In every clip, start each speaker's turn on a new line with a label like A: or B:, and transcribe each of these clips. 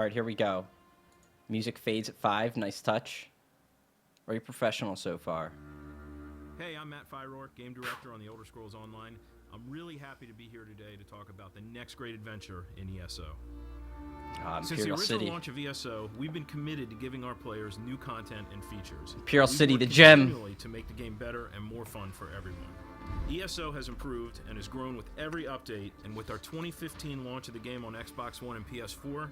A: Alright, here we go. Music fades at 5. Nice touch. Very professional so far.
B: Hey, I'm Matt Firork, game director on the Elder Scrolls Online. I'm really happy to be here today to talk about the next great adventure in ESO. Since the original launch of ESO, we've been committed to giving our players new content and features.
A: Imperial City, the gem.
B: To make the game better and more fun for everyone. ESO has improved and has grown with every update, and with our 2015 launch of the game on Xbox One and PS4,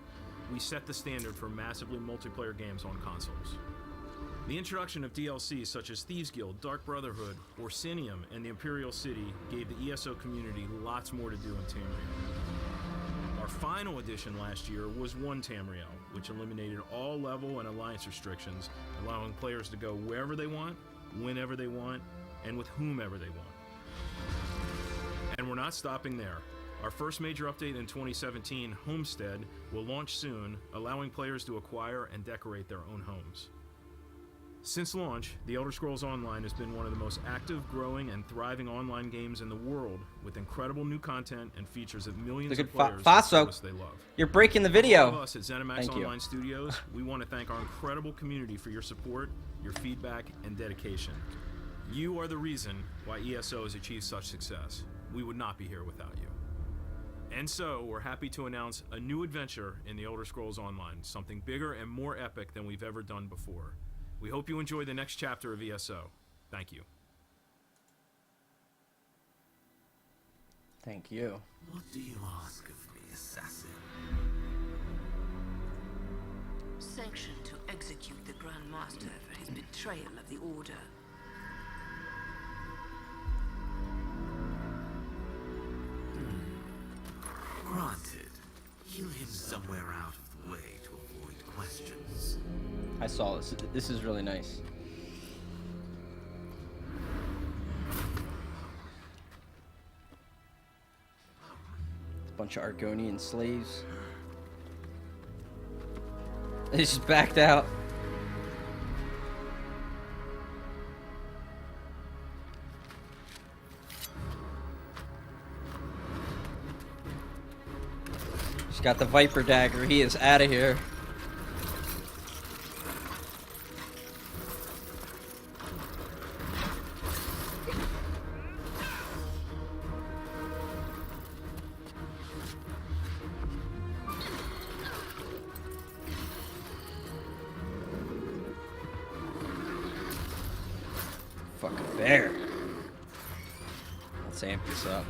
B: we set the standard for massively multiplayer games on consoles. The introduction of DLCs such as Thieves Guild, Dark Brotherhood, Orsinium, and the Imperial City gave the ESO community lots more to do in Tamriel. Our final addition last year was One Tamriel, which eliminated all level and alliance restrictions, allowing players to go wherever they want, whenever they want, and with whomever they want. And we're not stopping there. Our first major update in 2017, Homestead, will launch soon, allowing players to acquire and decorate their own homes. Since launch, The Elder Scrolls Online has been one of the most active, growing, and thriving online games in the world, with incredible new content and features that millions of players they love.
A: You're breaking the video.
B: All of us at ZeniMax Online Studios, we want to thank our incredible community for your support, your feedback, and dedication. You are the reason why ESO has achieved such success. We would not be here without you. And so, we're happy to announce a new adventure in The Elder Scrolls Online, something bigger and more epic than we've ever done before. We hope you enjoy the next chapter of ESO. Thank you.
A: Thank you.
C: What do you ask of me, assassin?
D: Sanction to execute the Grand Master for his betrayal of the Order.
C: Granted. Heal him somewhere out of the way to avoid questions.
A: I saw this. This is really nice. A bunch of Argonian slaves. They just backed out. He's got the Viper dagger. He is out of here. Fucking bear. Let's amp this up.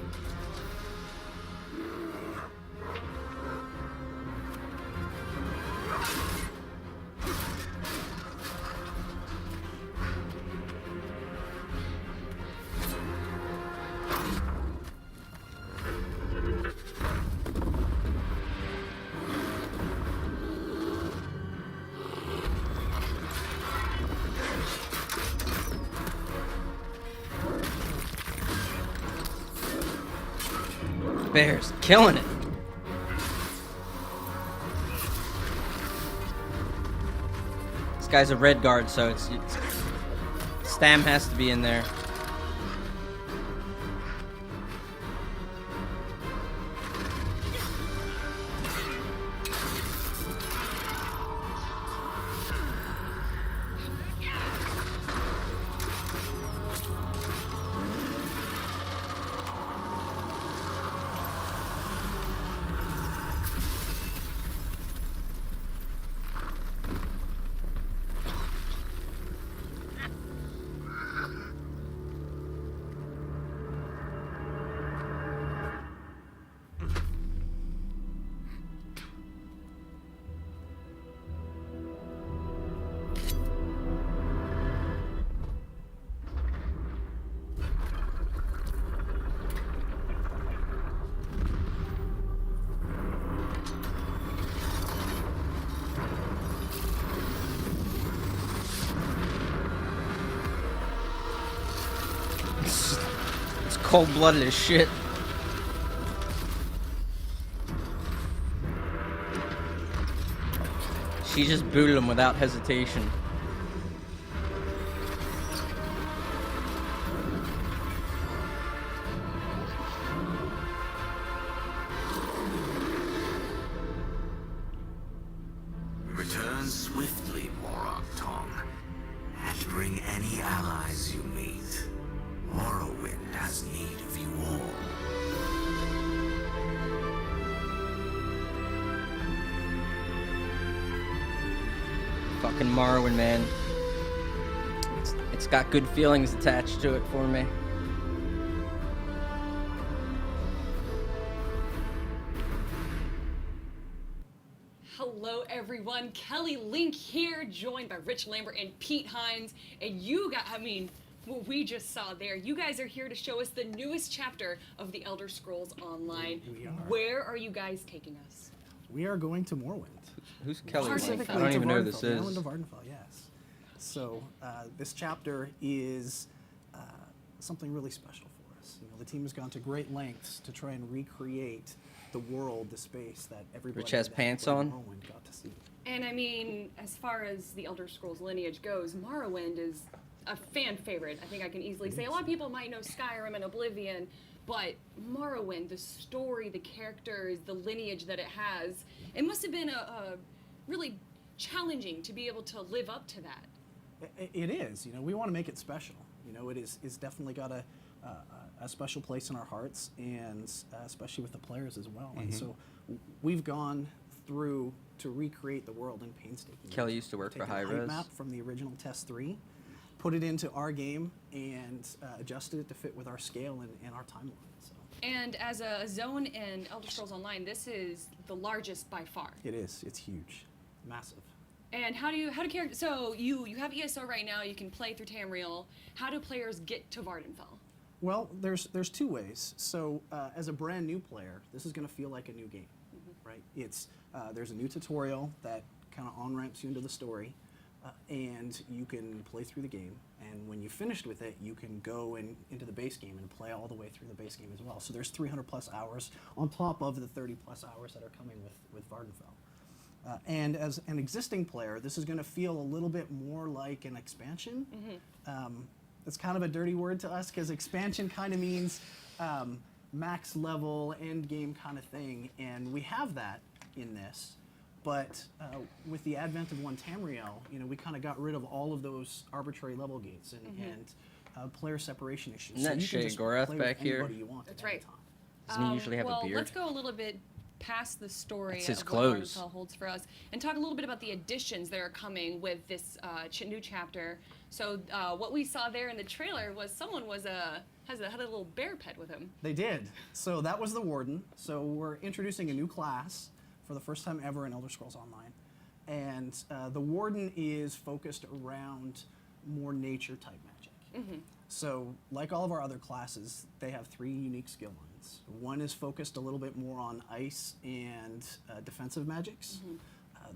A: Bear's killing it. This guy's a red guard, so it's Stam has to be in there. It's cold-blooded as shit. She just booted him without hesitation.
C: swiftly, Morrock Tong, and bring any allies you meet. Morrowind has need of you all.
A: Fucking Morrowind, man. It's got good feelings attached to it for me.
E: Hello everyone, Kelly Link here, joined by Rich Lambert and Pete Hines. And you guys, what we just saw there, you guys are here to show us the newest chapter of the Elder Scrolls Online.
F: We are.
E: Where are you guys taking us?
F: We are going to Morrowind.
A: Who's Kelly Link?
E: Specifically
A: I don't
F: to
A: even know who
F: Vardenfell,
A: this
F: the
A: is.
F: island of Vardenfell, yes. So this chapter is something really special for us. You know, the team has gone to great lengths to try and recreate the world, the space that everybody
A: Rich has
F: that
A: pants
F: played
A: on?
F: Morrowind got to see.
E: And I mean, as far as the Elder Scrolls lineage goes, Morrowind is a fan favorite. I think I can easily say. A lot of people might know Skyrim and Oblivion, but Morrowind, the story, the characters, the lineage that it has, it must have been a really challenging to be able to live up to that.
F: It is. You know, we want to make it special. You know, it's definitely got a special place in our hearts, and especially with the players as well. And so we've gone through to recreate the world in painstaking.
A: Kelly used to work for
F: Taken a height
A: Hi-Res.
F: map from the original Test 3, put it into our game, and adjusted it to fit with our scale and our timeline. So
E: And as a zone in Elder Scrolls Online, this is the largest by far.
F: it is. It's huge, massive.
E: And how do characters? So you have ESO right now. You can play through Tamriel. How do players get to Vardenfell?
F: Well, there's two ways. So as a brand new player, this is going to feel like a new game, right? It's there's a new tutorial that kind of on-ramps you into the story, and you can play through the game. And when you've finished with it, you can go into the base game and play all the way through the base game as well. So there's 300 plus hours on top of the 30 plus hours that are coming with Vardenfell. And as an existing player, this is going to feel a little bit more like an expansion. It's kind of a dirty word to us because expansion kind of means max level, end game kind of thing. And we have that in this. But with the advent of One Tamriel, you know, we kind of got rid of all of those arbitrary level gates and player separation issues.
A: Isn't that
F: you can
A: Shay
F: just
A: Gorath
F: play
A: back
F: with
A: here?
F: anybody you want
E: That's
F: at any
E: right.
F: time.
A: Doesn't he usually have
E: well,
A: a beard?
E: let's go a little bit past the story
A: That's his
E: of
A: clothes.
E: what Vardenfell holds for us, and talk a little bit about the additions that are coming with this new chapter. So what we saw there in the trailer was someone had a little bear pet with him.
F: They did. So that was the Warden. So we're introducing a new class for the first time ever in Elder Scrolls Online. And the Warden is focused around more nature type magic. So like all of our other classes, they have 3 unique skill lines. One is focused a little bit more on ice and defensive magics.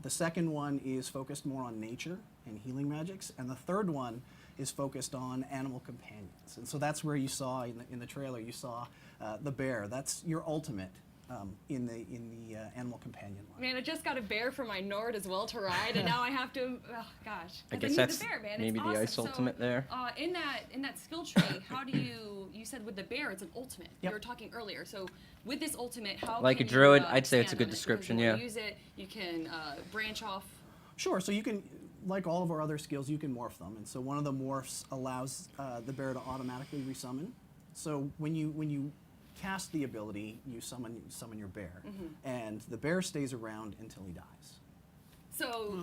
F: The second one is focused more on nature and healing magics. And the third one is focused on animal companions. And so that's where you saw in the trailer, you saw the bear. That's your ultimate in the animal companion line.
E: Man, I just got a bear for my Nord as well to ride, and now I have to. Oh gosh,
A: I
E: 'cause
A: guess
E: need
A: that's
E: the bear, man.
A: maybe
E: It's
A: the
E: awesome.
A: ice ultimate there.
E: In that skill tree, how do you said with the bear, it's an ultimate.
F: Yep.
E: You were talking earlier, so with this ultimate, how
A: Like
E: can
A: a druid,
E: you,
A: I'd say it's a
E: expand
A: good
E: on it?
A: description,
E: Because you
A: yeah.
E: wanna use it, you can branch off.
F: Sure, so you can, like all of our other skills, you can morph them. And so one of the morphs allows the bear to automatically resummon. So when you cast the ability, you summon your bear. And the bear stays around until he dies.
E: So,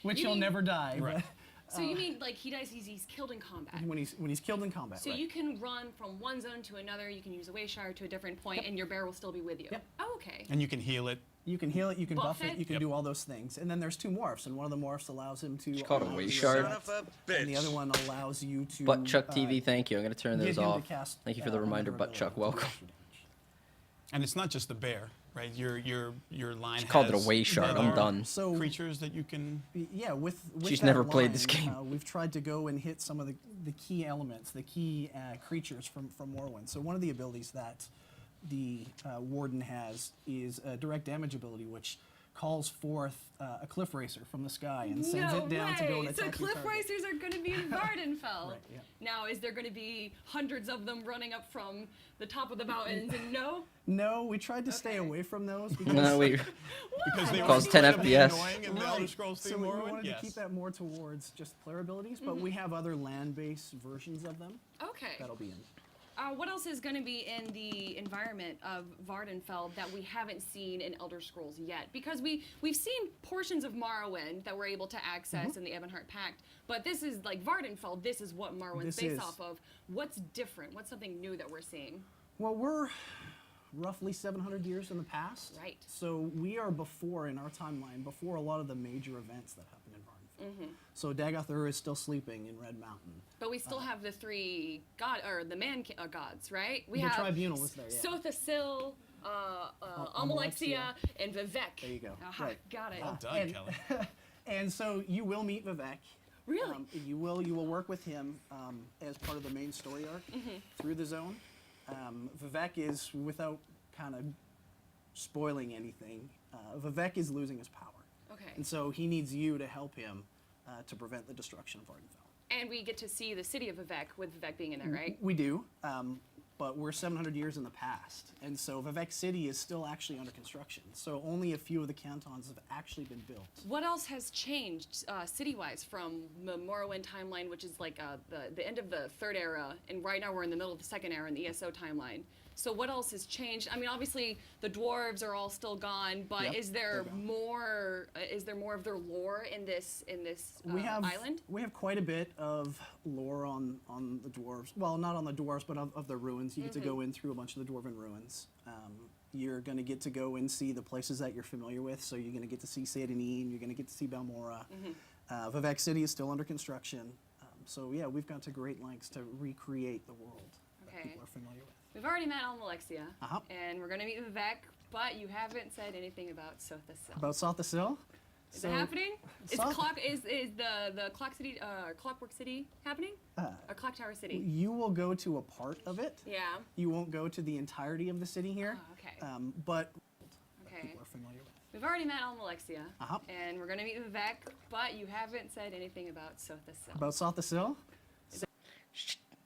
F: Which
E: You
F: he'll
E: mean-
F: never die.
B: Right.
E: so you mean like he dies? He's killed in combat.
F: But when he's killed in combat.
E: So
F: right.
E: you can run from one zone to another. You can use a Wayshire to a different point, and your bear will still be with you.
F: Yep.
E: Oh, okay.
G: And you can heal it.
F: You can heal it, you can buff
E: Buff
F: it,
E: it?
F: you can
G: Yep.
F: do all those things. And then there's 2 morphs, and one of the morphs allows him to.
A: you call it a
F: allow
A: waist
F: you
A: shard?
F: to
A: Son
F: attack,
H: of a
F: And the
H: bitch.
F: other one allows you to.
A: Butt Chuck TV, thank you. I'm gonna turn
F: get
A: those
F: him to
A: off.
F: cast,
A: Thank you for the
F: another
A: reminder, Butt
F: ability
A: Chuck.
F: to do
A: Welcome.
F: extra damage.
G: And it's not just the bear, right? Your line
A: She called it a
G: has
A: way shard. I'm
G: other
A: done.
F: So
G: creatures that you can.
F: yeah, with
A: She's
F: that
A: never played this
F: line,
A: game.
F: we've tried to go and hit some of the key elements, the key creatures from Morrowind. So one of the abilities that the Warden has is a direct damage ability, which calls forth a cliff racer from the sky and sends it down to go and attack
E: So
F: your
E: cliff
F: target.
E: racers are going to be in Vardenfell.
F: Right, yeah.
E: Now, is there going to be hundreds of them running up from the top of the mountains? And no?
F: No, we tried to stay
E: Okay.
F: away from those because
A: No, we.
G: Because they
A: Calls
G: were
A: 10
G: incredibly
A: FPS.
G: annoying in the Elder Scrolls 3
F: so we
G: Morrowind.
F: wanted
G: Yes.
F: to keep that more towards just player abilities, but we have other land-based versions of them
E: Okay.
F: that'll be in.
E: What else is going to be in the environment of Vardenfell that we haven't seen in Elder Scrolls yet? Because we've seen portions of Morrowind that we're able to access in the Ebonheart Pact, but this is like Vardenfell. This is what Morrowind's
F: This
E: based
F: is.
E: off of. What's different? What's something new that we're seeing?
F: Well, we're roughly 700 years in the past.
E: Right.
F: So we are before, in our timeline, before a lot of the major events that happened in Vardenfell. So Dagoth is still sleeping in Red Mountain.
E: But we still have the three gods, right? We
F: The
E: have
F: tribunal is there, yeah.
E: Sothasil, Amalexia, and Vivek.
F: There you go.
E: Aha,
F: Right.
E: got it.
G: Well done,
F: And-
G: Kelly.
F: And so you will meet Vivek.
E: Really?
F: You will work with him as part of the main story arc through the zone. Vivek is, without kind of spoiling anything, Vivek is losing his power.
E: Okay.
F: And so he needs you to help him to prevent the destruction of Vardenfell.
E: And we get to see the city of Vivek, with Vivek being in there, right?
F: We do, but we're 700 years in the past. And so Vivek City is still actually under construction. So only a few of the cantons have actually been built.
E: What else has changed city-wise from the Morrowind timeline, which is like the end of the third era, and right now we're in the middle of the second era in the ESO timeline. So what else has changed? I mean, obviously the dwarves are all still gone, but
F: Yep,
E: is there
F: they're gone.
E: more? Is there more of their lore in this island?
F: We have quite a bit of lore on the dwarves. Well, not on the dwarves, but of the ruins. You get to go in through a bunch of the dwarven ruins. You're going to get to go and see the places that you're familiar with. So you're going to get to see Seyda-Neen, you're going to get to see Balmora. Vivek City is still under construction. So yeah, we've gone to great lengths to recreate the world that
E: Okay.
F: people are familiar with.
E: We've already met Almalexia,
F: Uh-huh.
E: and we're gonna meet Vivek, but you haven't said anything about Sothasil.
F: About Sothasil?
E: Is it happening? Is
F: Soth-
E: the Clock City, Clockwork City happening? Or Clock Tower City?
F: You will go to a part of it.
E: Yeah.
F: You won't go to the entirety of the city here.
E: Oh, okay.
F: But
E: Okay.
F: people are familiar with.
E: We've already met Almalexia,
F: Uh-huh.
E: and we're gonna meet Vivek, but you haven't said anything about Sothasil.
F: About Sothasil?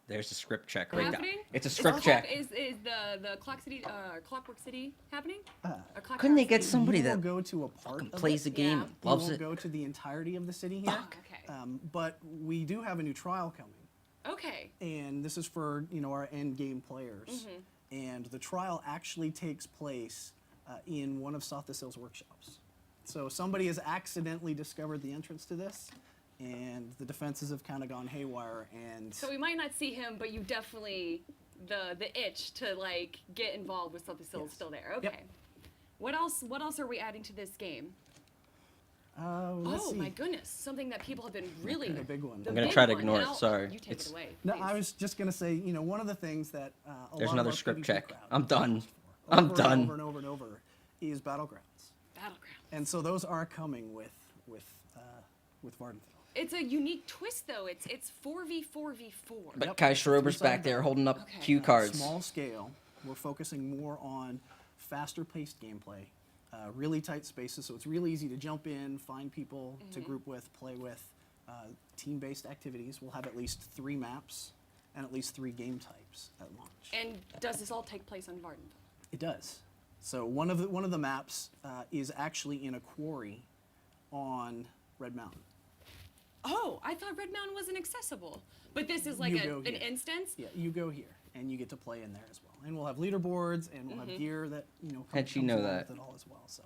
A: There's a script check right now.
E: Happening?
A: It's a
E: Is
A: script
E: the
A: check.
E: Is the Clock City, Clockwork City happening? Or Clock
A: Couldn't
E: Tower
A: they get
E: City?
A: somebody
F: You will
A: that
F: go to a part of
A: plays the
F: it.
A: game,
E: Yeah.
F: You
A: loves
F: won't
A: it?
F: go to the entirety of the city here.
E: Okay.
F: But we do have a new trial coming.
E: Okay.
F: And this is for our end game players. And the trial actually takes place in one of Sothasil's workshops. So somebody has accidentally discovered the entrance to this, and the defenses have kind of gone haywire. And
E: So we might not see him, but you definitely the itch to like get involved with Sothasil is
F: Yes.
E: still there. Okay.
F: Yep.
E: What else are we adding to this game?
F: let's
E: Oh
F: see.
E: my goodness, something that people have been really
F: The big one.
E: the
A: I'm gonna
E: big
A: try to
E: one,
A: ignore
E: and
A: it,
E: I'll-
A: sorry.
E: You take
A: It's-
E: it away.
F: No,
E: please.
F: I was just gonna say, one of the things that a
A: There's
F: lot
A: another
F: of our
A: script
F: PvP
A: check.
F: crowd
A: I'm done.
F: asks for
A: I'm
F: over
A: done.
F: And over and over and over is battlegrounds,
E: Battleground.
F: and so those are coming with Vardenfell.
E: It's a unique twist though. It's 4v4v4.
A: But
F: Yep.
A: Kai Schrober's
F: Two-sided
A: back there
F: battle.
A: holding up
E: Okay.
A: cue cards.
F: Small scale. We're focusing more on faster paced gameplay, really tight spaces, so it's really easy to jump in, find people to group with, play with. Team based activities. We'll have at least 3 maps and at least 3 game types at launch.
E: And does this all take place on Vardenfell?
F: It does. So one of the maps is actually in a quarry on Red Mountain.
E: Oh, I thought Red Mountain wasn't accessible. But this is like
F: You go
E: an
F: here.
E: instance?
F: Yeah, you go here and you get to play in there as well. And we'll have leaderboards and we'll have gear that
A: How'd she
F: comes
A: know
F: along
A: that?
F: with it all as well. So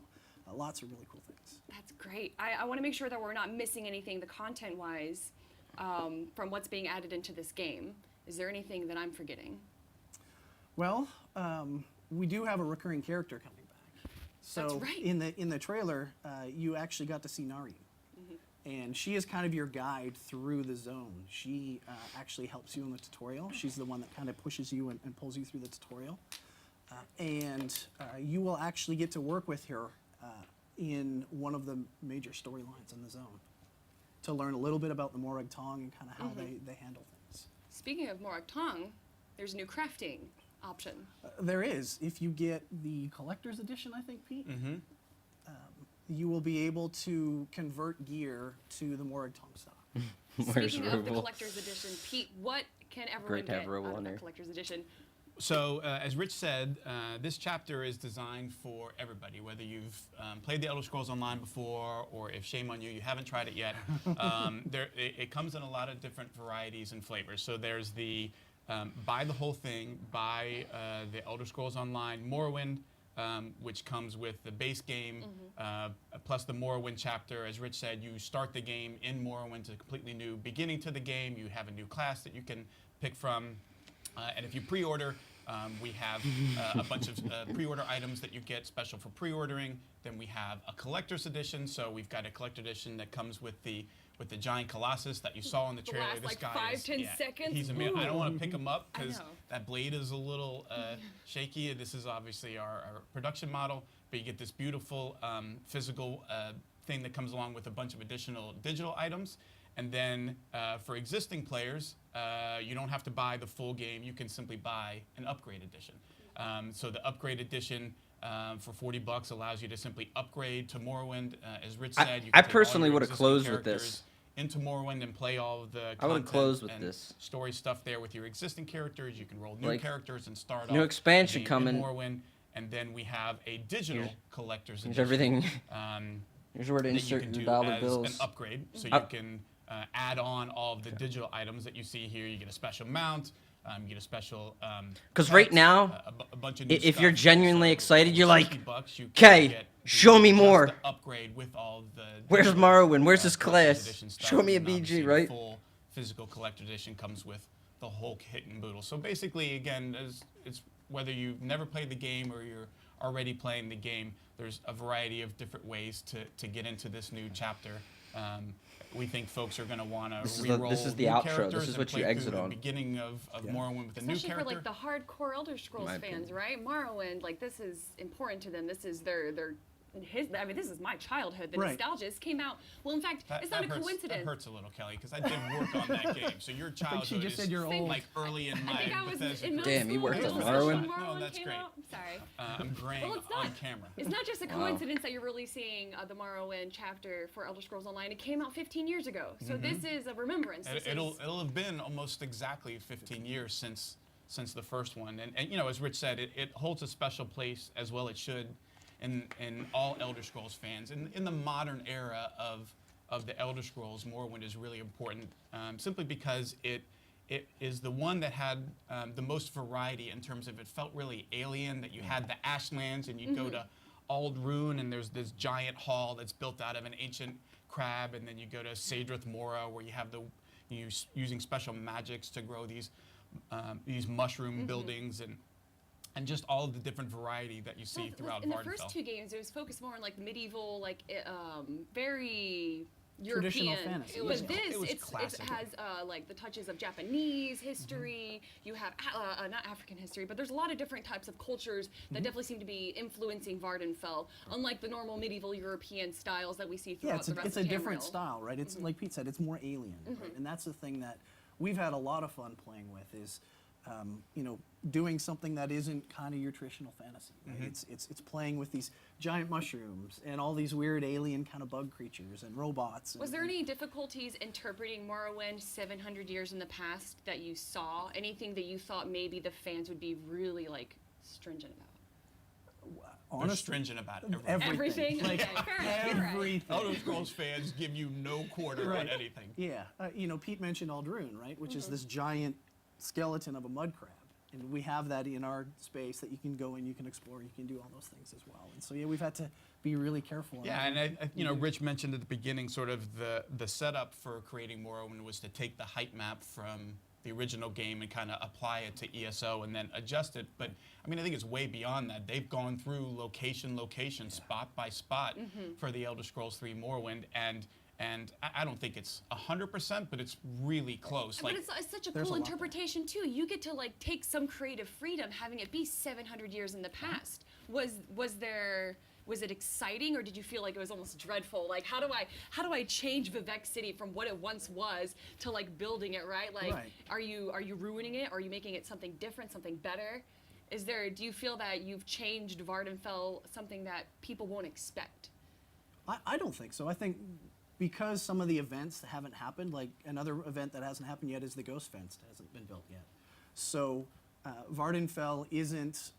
F: lots of really cool things.
E: That's great. I want to make sure that we're not missing anything, the content-wise, from what's being added into this game. Is there anything that I'm forgetting?
F: Well, we do have a recurring character coming back. So
E: That's right.
F: in the trailer, you actually got to see Nari. And she is kind of your guide through the zone. She actually helps you in the tutorial. She's the one that kind of pushes you and pulls you through the tutorial. And you will actually get to work with her in one of the major storylines in the zone to learn a little bit about the Morag Tong and kind of how they handle things.
E: Speaking of Morag Tong, there's a new crafting option.
F: There is. If you get the collector's edition, I think, Pete, you will be able to convert gear to the Morag Tong stock.
A: Where's
E: Speaking of the
A: Roble?
E: collector's edition, Pete, what can everyone
A: Great to have
E: get
A: Roble
E: out
A: on
E: of the
A: here.
E: collector's edition?
G: So, as Rich said, this chapter is designed for everybody, whether you've played the Elder Scrolls Online before, or if shame on you, you haven't tried it yet. It comes in a lot of different varieties and flavors. So there's the buy the whole thing, buy the Elder Scrolls Online Morrowind, which comes with the base game, plus the Morrowind chapter. As Rich said, you start the game in Morrowind. It's a completely new beginning to the game. You have a new class that you can pick from. And if you pre-order, we have a bunch of pre-order items that you get special for pre-ordering. Then we have a collector's edition. So we've got a collector edition that comes with the giant colossus that you saw in the trailer.
E: last,
G: This
E: like,
G: guy
E: 5-10 seconds?
G: He's amazing. I don't want to pick him up
E: I
G: because
E: know.
G: that blade is a little shaky. This is obviously our production model, but you get this beautiful physical thing that comes along with a bunch of additional digital items. And then for existing players, you don't have to buy the full game. You can simply buy an upgrade edition. So the upgrade edition for $40 allows you to simply upgrade to Morrowind. As Rich said, you
A: I
G: can take all
A: personally
G: your
A: would've
G: existing
A: closed with
G: characters
A: this.
G: into Morrowind and play all of the
A: I would've
G: content
A: closed with
G: and
A: this.
G: story stuff there with your existing characters. You can roll new
A: Like,
G: characters and start
A: new
G: off
A: expansion
G: the game
A: coming.
G: in Morrowind. And then we have a digital collector's
A: Here's
G: edition.
A: everything.
G: Um,
A: Here's where to
G: that you
A: insert
G: can
A: your
G: do
A: dollar
G: as
A: bills.
G: an upgrade. So
A: Uh,
G: you can add on all of the digital items that you see here. You get a special mount. You get a special.
A: 'Cause right
G: pet,
A: now,
G: a bunch of new
A: if you're
G: stuff.
A: genuinely
G: So
A: excited, you're like,
G: $60 you can
A: "'Kay,
G: get
A: show me
G: just
A: more."
G: the upgrade with all the.
A: Where's
G: digital,
A: Morrowind? Where's this
G: collector's
A: class?
G: edition stuff,
A: Show me a
G: and then
A: BG,
G: obviously
A: right?
G: The full physical collector edition comes with the whole kit and boodle. So basically, again, it's whether you've never played the game or you're already playing the game, there's a variety of different ways to get into this new chapter. We think folks are going to want to re-roll
A: this is the
G: new
A: outro.
G: characters
A: This is
G: and
A: what you
G: play
A: exit
G: through
A: on.
G: The beginning of Morrowind with a new
E: Especially
G: character.
E: for like the hardcore Elder Scrolls
A: My
E: fans,
A: opinion.
E: right? Morrowind, like this is important to them. This is their I mean, this is my childhood. The
F: Right.
E: nostalgia. This came out. Well, in fact, it's not a
G: hurts,
E: coincidence.
G: That hurts a little, Kelly, because I did work on that game. So your childhood
F: she just
G: is
F: said you're old.
G: like early in my
E: I think I was
G: Bethesda
E: in middle
G: career.
A: Damn, you
E: school,
A: worked
E: middle
A: on
E: school when
A: Morrowind?
G: No, that's
E: came
G: great.
E: out. I'm sorry.
G: I'm graying
E: Well, it's
G: on
E: not.
G: camera.
E: It's not just a
A: Wow.
E: coincidence that you're releasing the Morrowind chapter for Elder Scrolls Online. It came out 15 years ago, so this is a remembrance. This
G: It'll
E: is,
G: have been almost exactly 15 years since the first one, and you know, as Rich said, it holds a special place, as well it should, in all Elder Scrolls fans. In the modern era of the Elder Scrolls, Morrowind is really important, simply because it is the one that had the most variety in terms of it felt really alien. That you had the Ashlands, and you go to Aldrune, and there's this giant hall that's built out of an ancient crab, and then you go to Sadrith Mora, where you have using special magics to grow these mushroom buildings and just all of the different variety that you see throughout
E: in the
G: Vardenfell.
E: first two games, it was focused more on like medieval, like very
F: Traditional
E: European.
F: fantasy,
E: But
F: yeah.
E: this,
G: It was
E: it
G: classic.
E: has like the touches of Japanese history. You have not African history, but there's a lot of different types of cultures that definitely seem to be influencing Vardenfell, unlike the normal medieval European styles that we see
F: Yeah,
E: throughout the rest
F: it's a
E: of
F: different
E: Tamriel.
F: style, right? It's like Pete said, it's more alien, right? And that's the thing that we've had a lot of fun playing with is, you know, doing something that isn't kind of your traditional fantasy. Right? It's playing with these giant mushrooms and all these weird alien kind of bug creatures and robots.
E: Was there any difficulties interpreting Morrowind 700 years in the past that you saw? Anything that you thought maybe the fans would be really like stringent about?
G: They're
F: honestly,
G: stringent about
E: Everything?
F: Like,
E: Okay, fair enough, you're right.
F: everything.
G: Elder Scrolls fans give you no quarter on anything.
F: Yeah, you know, Pete mentioned Aldrune, right? Which is this giant skeleton of a mud crab. And we have that in our space that you can go in, you can explore, you can do all those things as well. And so, yeah, we've had to be really careful.
G: Yeah, and you know, Rich mentioned at the beginning, sort of the setup for creating Morrowind was to take the height map from the original game and kind of apply it to ESO and then adjust it. But I mean, I think it's way beyond that. They've gone through location, spot by spot for the Elder Scrolls 3 Morrowind, and I don't think it's 100%, but it's really close.
E: But it's such a
F: there's
E: cool
F: a lot there.
E: interpretation too. You get to like take some creative freedom, having it be 700 years in the past. Was it exciting, or did you feel like it was almost dreadful? Like, how do I change Vivek City from what it once was to like building it, right? Like,
F: Right.
E: are you ruining it? Are you making it something different, something better? Do you feel that you've changed Vardenfell something that people won't expect?
F: I don't think so. I think because some of the events that haven't happened, like another event that hasn't happened yet is the Ghost Fence that hasn't been built yet. So Vardenfell isn't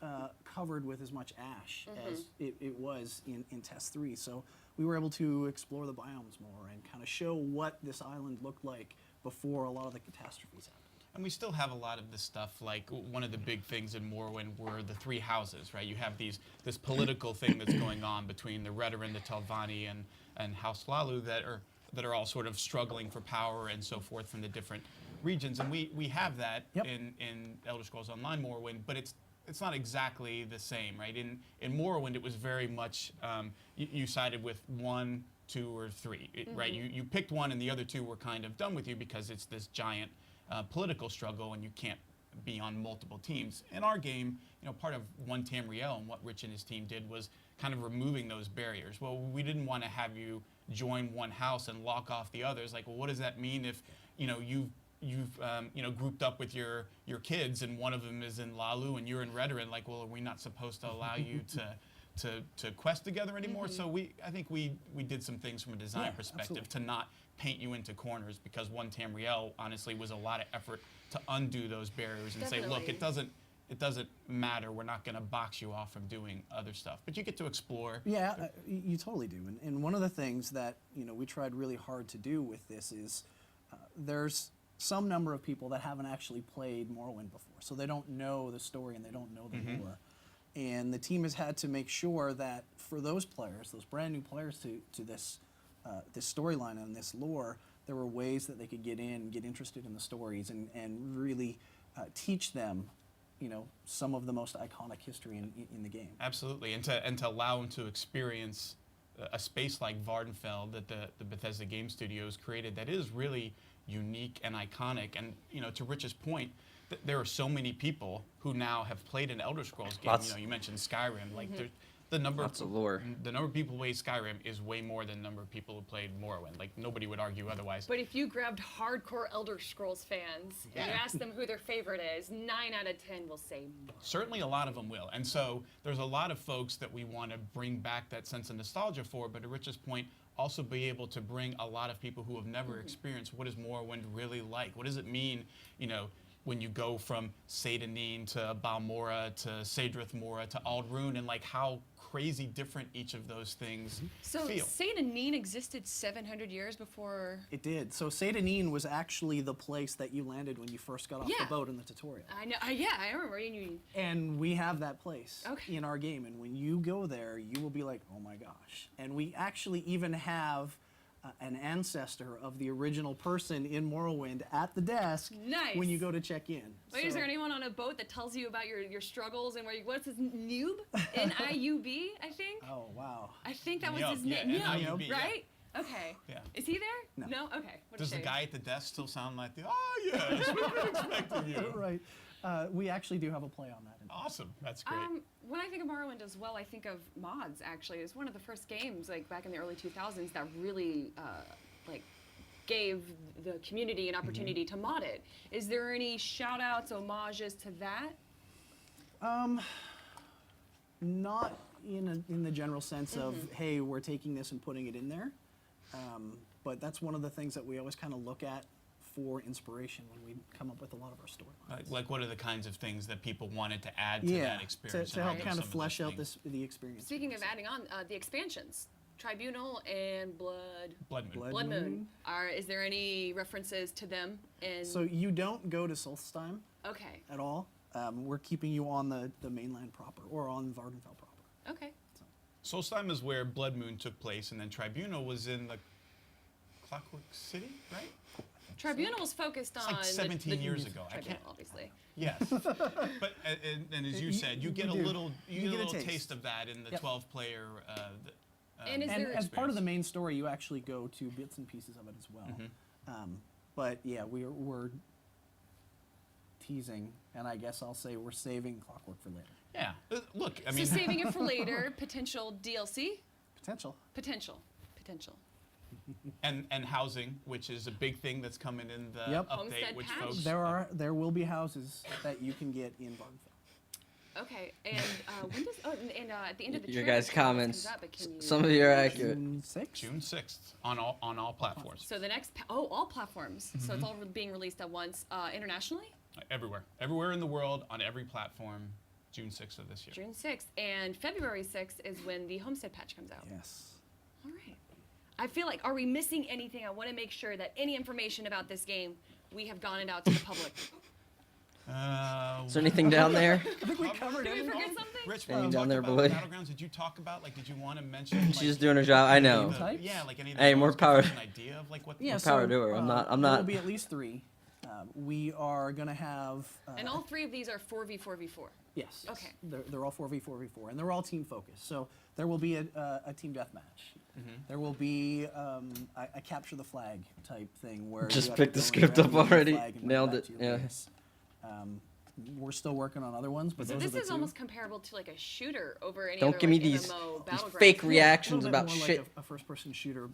F: covered with as much ash as it was in Test 3. So we were able to explore the biomes more and kind of show what this island looked like before a lot of the catastrophes happened.
G: And we still have a lot of this stuff, like one of the big things in Morrowind were the three houses, right? You have this political thing that's going on between the Redoran, the Telvanni, and House Lalu that are all sort of struggling for power and so forth from the different regions. And we have that in Elder Scrolls Online Morrowind, but it's not exactly the same, right? In Morrowind, it was very much, you sided with 1, 2, or 3, right? You picked one and the other two were kind of done with you because it's this giant political struggle and you can't be on multiple teams. In our game, part of One Tamriel and what Rich and his team did was kind of removing those barriers. Well, we didn't want to have you join one house and lock off the others. Like, well, what does that mean if you've grouped up with your kids and one of them is in Lalu and you're in Redoran? Like, well, are we not supposed to allow you to quest together anymore? So I think we did some things from a design perspective to not paint you into corners, because One Tamriel honestly was a lot of effort to undo those barriers and say, look, it doesn't matter. We're not going to box you off from doing other stuff, but you get to explore.
F: Yeah, you totally do. And one of the things that we tried really hard to do with this is there's some number of people that haven't actually played Morrowind before, so they don't know the story and they don't know the lore. And the team has had to make sure that for those players, those brand new players to this storyline and this lore, there were ways that they could get interested in the stories and really teach them, some of the most iconic history in the game.
G: Absolutely, and to allow them to experience a space like Vardenfell that the Bethesda Game Studios created that is really unique and iconic. And to Rich's point, there are so many people who now have played an Elder Scrolls game. You mentioned Skyrim. Like the number
A: Lots of lore.
G: The number of people who played Skyrim is way more than the number of people who played Morrowind. Like, nobody would argue otherwise.
E: But if you grabbed hardcore Elder Scrolls fans and you asked them who their favorite is, 9 out of 10 will say Morrowind.
G: Certainly a lot of them will. And so there's a lot of folks that we want to bring back that sense of nostalgia for, but to Rich's point, also be able to bring a lot of people who have never experienced what is Morrowind really like. What does it mean, when you go from Seyda-Neen to Balmora to Sadrith Mora to Aldrune, and like how crazy different each of those things feel.
E: So Seyda-Neen existed 700 years before...
F: It did. So Seyda-Neen was actually the place that you landed when you first got off the boat in the tutorial.
E: I know. I remember.
F: And we have that place in our game. And when you go there, you will be like, oh my gosh. And we actually even have an ancestor of the original person in Morrowind at the desk when you go to check in.
E: Wait, is there anyone on a boat that tells you about your struggles and what's his Nube? N-I-U-B, I think?
F: Oh, wow.
E: I think that was
G: Nub,
E: his name.
G: N-I-U-B,
E: right? Okay.
G: Yeah.
E: Is he there? No? Okay.
G: Does the guy at the desk still sound like yes, we've been expecting you.
F: Right. We actually do have a play on that.
G: Awesome. That's great.
E: When I think of Morrowind as well, I think of mods, actually. It's one of the first games, like back in the early 2000s, that really gave the community an opportunity to mod it. Is there any shout-outs, homages to that?
F: Not in the general sense of, hey, we're taking this and putting it in there. But that's one of the things that we always kind of look at for inspiration when we come up with a lot of our storylines.
G: Like what are the kinds of things that people wanted to add to that experience?
F: To help kind of flesh out the experience.
E: Speaking of adding on, the expansions, Tribunal and
G: Blood Moon.
F: Blood Moon.
E: Is there any references to them?
F: So you don't go to Solstheim at all. We're keeping you on the mainland proper, or on Vardenfell proper.
E: Okay.
G: Solstheim is where Blood Moon took place, and then Tribunal was in the Clockwork City, right?
E: Tribunal was focused on
G: like 17 years ago.
E: Tribunal, obviously.
G: Yes, but and as you said, you get a little taste of that in the 12-player.
E: And
F: as part of the main story, you actually go to bits and pieces of it as well. But yeah, we're teasing, and I guess I'll say we're saving Clockwork for later.
G: Yeah, look, I mean,
E: so saving it for later, potential DLC.
F: Potential.
G: And housing, which is a big thing that's coming in the update,
E: Homestead
G: which
E: patch.
G: folks
F: There will be houses that you can get in Vardenfell.
E: Okay, and when does at the end of the
A: Your
E: trailer,
A: guys'
E: it
A: comments.
E: comes out, but can you-
A: Some of you are accurate.
F: June 6th?
G: June 6th on all platforms.
E: So the next all platforms. So it's all being released at once internationally.
G: Everywhere in the world on every platform. June 6th of this year.
E: June 6th and February 6th is when the Homestead patch comes out.
F: Yes.
E: All right. I feel like, are we missing anything? I want to make sure that any information about this game, we have gotten it out to the public.
A: Is there anything down there?
F: I think we covered
E: Did we
F: everything.
E: forget something?
G: Rich,
A: Anything
G: when you
A: down
G: talked
A: there,
G: about
A: boy?
G: Battlegrounds, did you talk about, like, did you want to mention?
A: She's just doing her job. I know.
F: Types?
G: Yeah, like any of the
A: Hey, more
G: modes, give us
A: power.
G: An idea of like what?
F: Yeah,
A: More power to her. I'm
F: There
A: not-
F: will be at least 3. We are going to have.
E: And all 3 of these are 4v4v4.
F: Yes.
E: Okay.
F: They're all 4v4v4, and they're all team focused. So there will be a team deathmatch. There will be a capture the flag type thing where
A: Just
F: you have to
A: picked the
F: go
A: script
F: and
A: up
F: grab the
A: already.
F: flag and bring
A: Nailed
F: back
A: it,
F: to your
A: yeah.
F: base. We're still working on other ones, but
E: So
F: those
E: this
F: are the
E: is
F: 2.
E: almost comparable to like a shooter over any
A: Don't
E: other
A: give me
E: like,
A: these
E: MMO
A: fake
E: battleground.
F: a little
A: reactions
F: bit
A: about
F: more
A: shit.
F: like a first-person shooter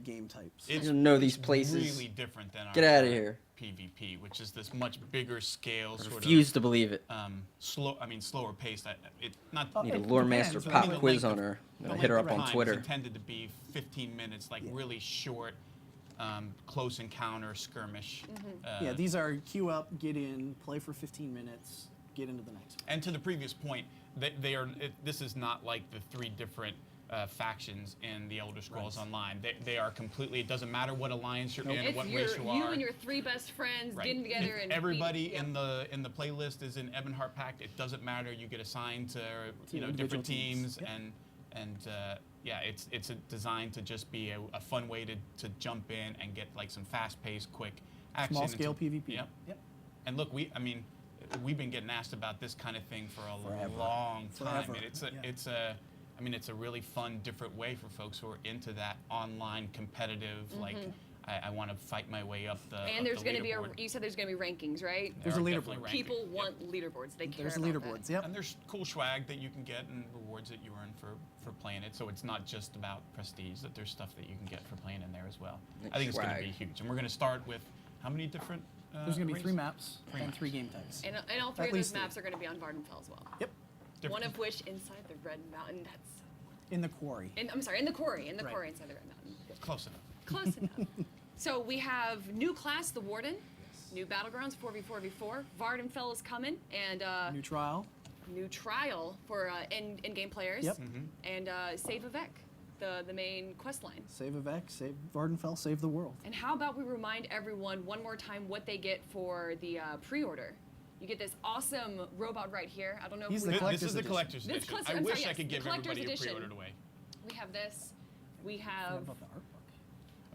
F: game types.
G: It's
A: know these places.
G: Really different than our
A: Get outta
G: current
A: here.
G: PvP, which is this much bigger scale,
A: I
G: sort
A: refuse to believe it.
G: of slower paced. It not.
A: Need a
F: It
A: lore master
F: depends,
A: pop
F: right?
A: quiz
G: The
A: on
G: length
A: her.
G: of-
A: I'm
G: the
A: gonna hit her
G: length
A: up
G: of
A: on
G: time
A: Twitter.
G: is intended to be 15 minutes, like really short, close encounter skirmish.
F: Yeah, these are queue up, get in, play for 15 minutes, get into the next one.
G: And to the previous point, this is not like the 3 different factions in the Elder Scrolls
F: Right.
G: Online. They are completely. It doesn't matter what alliance you're in, or
E: It's
G: what race you
E: you
G: are.
E: and your 3 best friends
G: Right.
E: getting together and
G: Everybody
E: beat,
G: in the playlist is in Ebonheart Pact. It doesn't matter. You get assigned to
F: individual
G: different
F: teams.
G: teams,
F: Yep.
G: and yeah, it's designed to just be a fun way to jump in and get like some fast-paced, quick action.
F: Small scale
G: into-
F: PvP.
G: Yep. And look, we've been getting asked about this kind of thing for a
F: Forever.
G: long time,
F: Forever,
G: and
F: yeah.
G: it's a really fun, different way for folks who are into that online competitive. Like, I want to fight my way up the.
E: and there's
G: going to
E: be you said there's going to be rankings, right?
F: There's a leaderboard.
E: People want leaderboards. They care
F: There's
E: about
F: leaderboards,
E: that.
F: yep.
G: And there's cool swag that you can get and rewards that you earn for playing it. So it's not just about prestige. That there's stuff that you can get for playing in there as well. I think it's going to
A: Swag.
G: be huge. And we're going to start with how many different?
F: There's going to be 3
G: races?
F: maps
G: 3
F: and
G: maps.
F: 3 game types.
E: And all 3
F: At
E: of those
F: least 3.
E: maps are going to be on Vardenfell as well.
F: Yep.
E: One
G: Different.
E: of which inside the Red Mountain. That's
F: In the quarry.
E: I'm sorry, in the quarry.
F: Right.
E: Quarry inside the Red Mountain.
G: Close enough.
E: Close enough. So we have new class, the Warden. New battlegrounds, 4v4v4. Vardenfell is coming, and
F: New trial.
E: new trial for in-game players.
F: Yep.
E: And Save Vivek, the main quest line.
F: Save Avec, save Vardenfell, save the world.
E: And how about we remind everyone one more time what they get for the pre-order? You get this awesome robot right here. I don't know
F: He's
E: if
F: the
E: we
F: collector's
G: This is the
F: edition.
G: collector's
E: This
G: edition.
E: collector-
G: I
E: I'm
G: wish
E: sorry,
G: I
E: yes,
G: could
E: the
G: give
E: collector's
G: everybody who
E: edition.
G: pre-ordered away.
E: We have this. We
F: What
E: have
F: about the art book?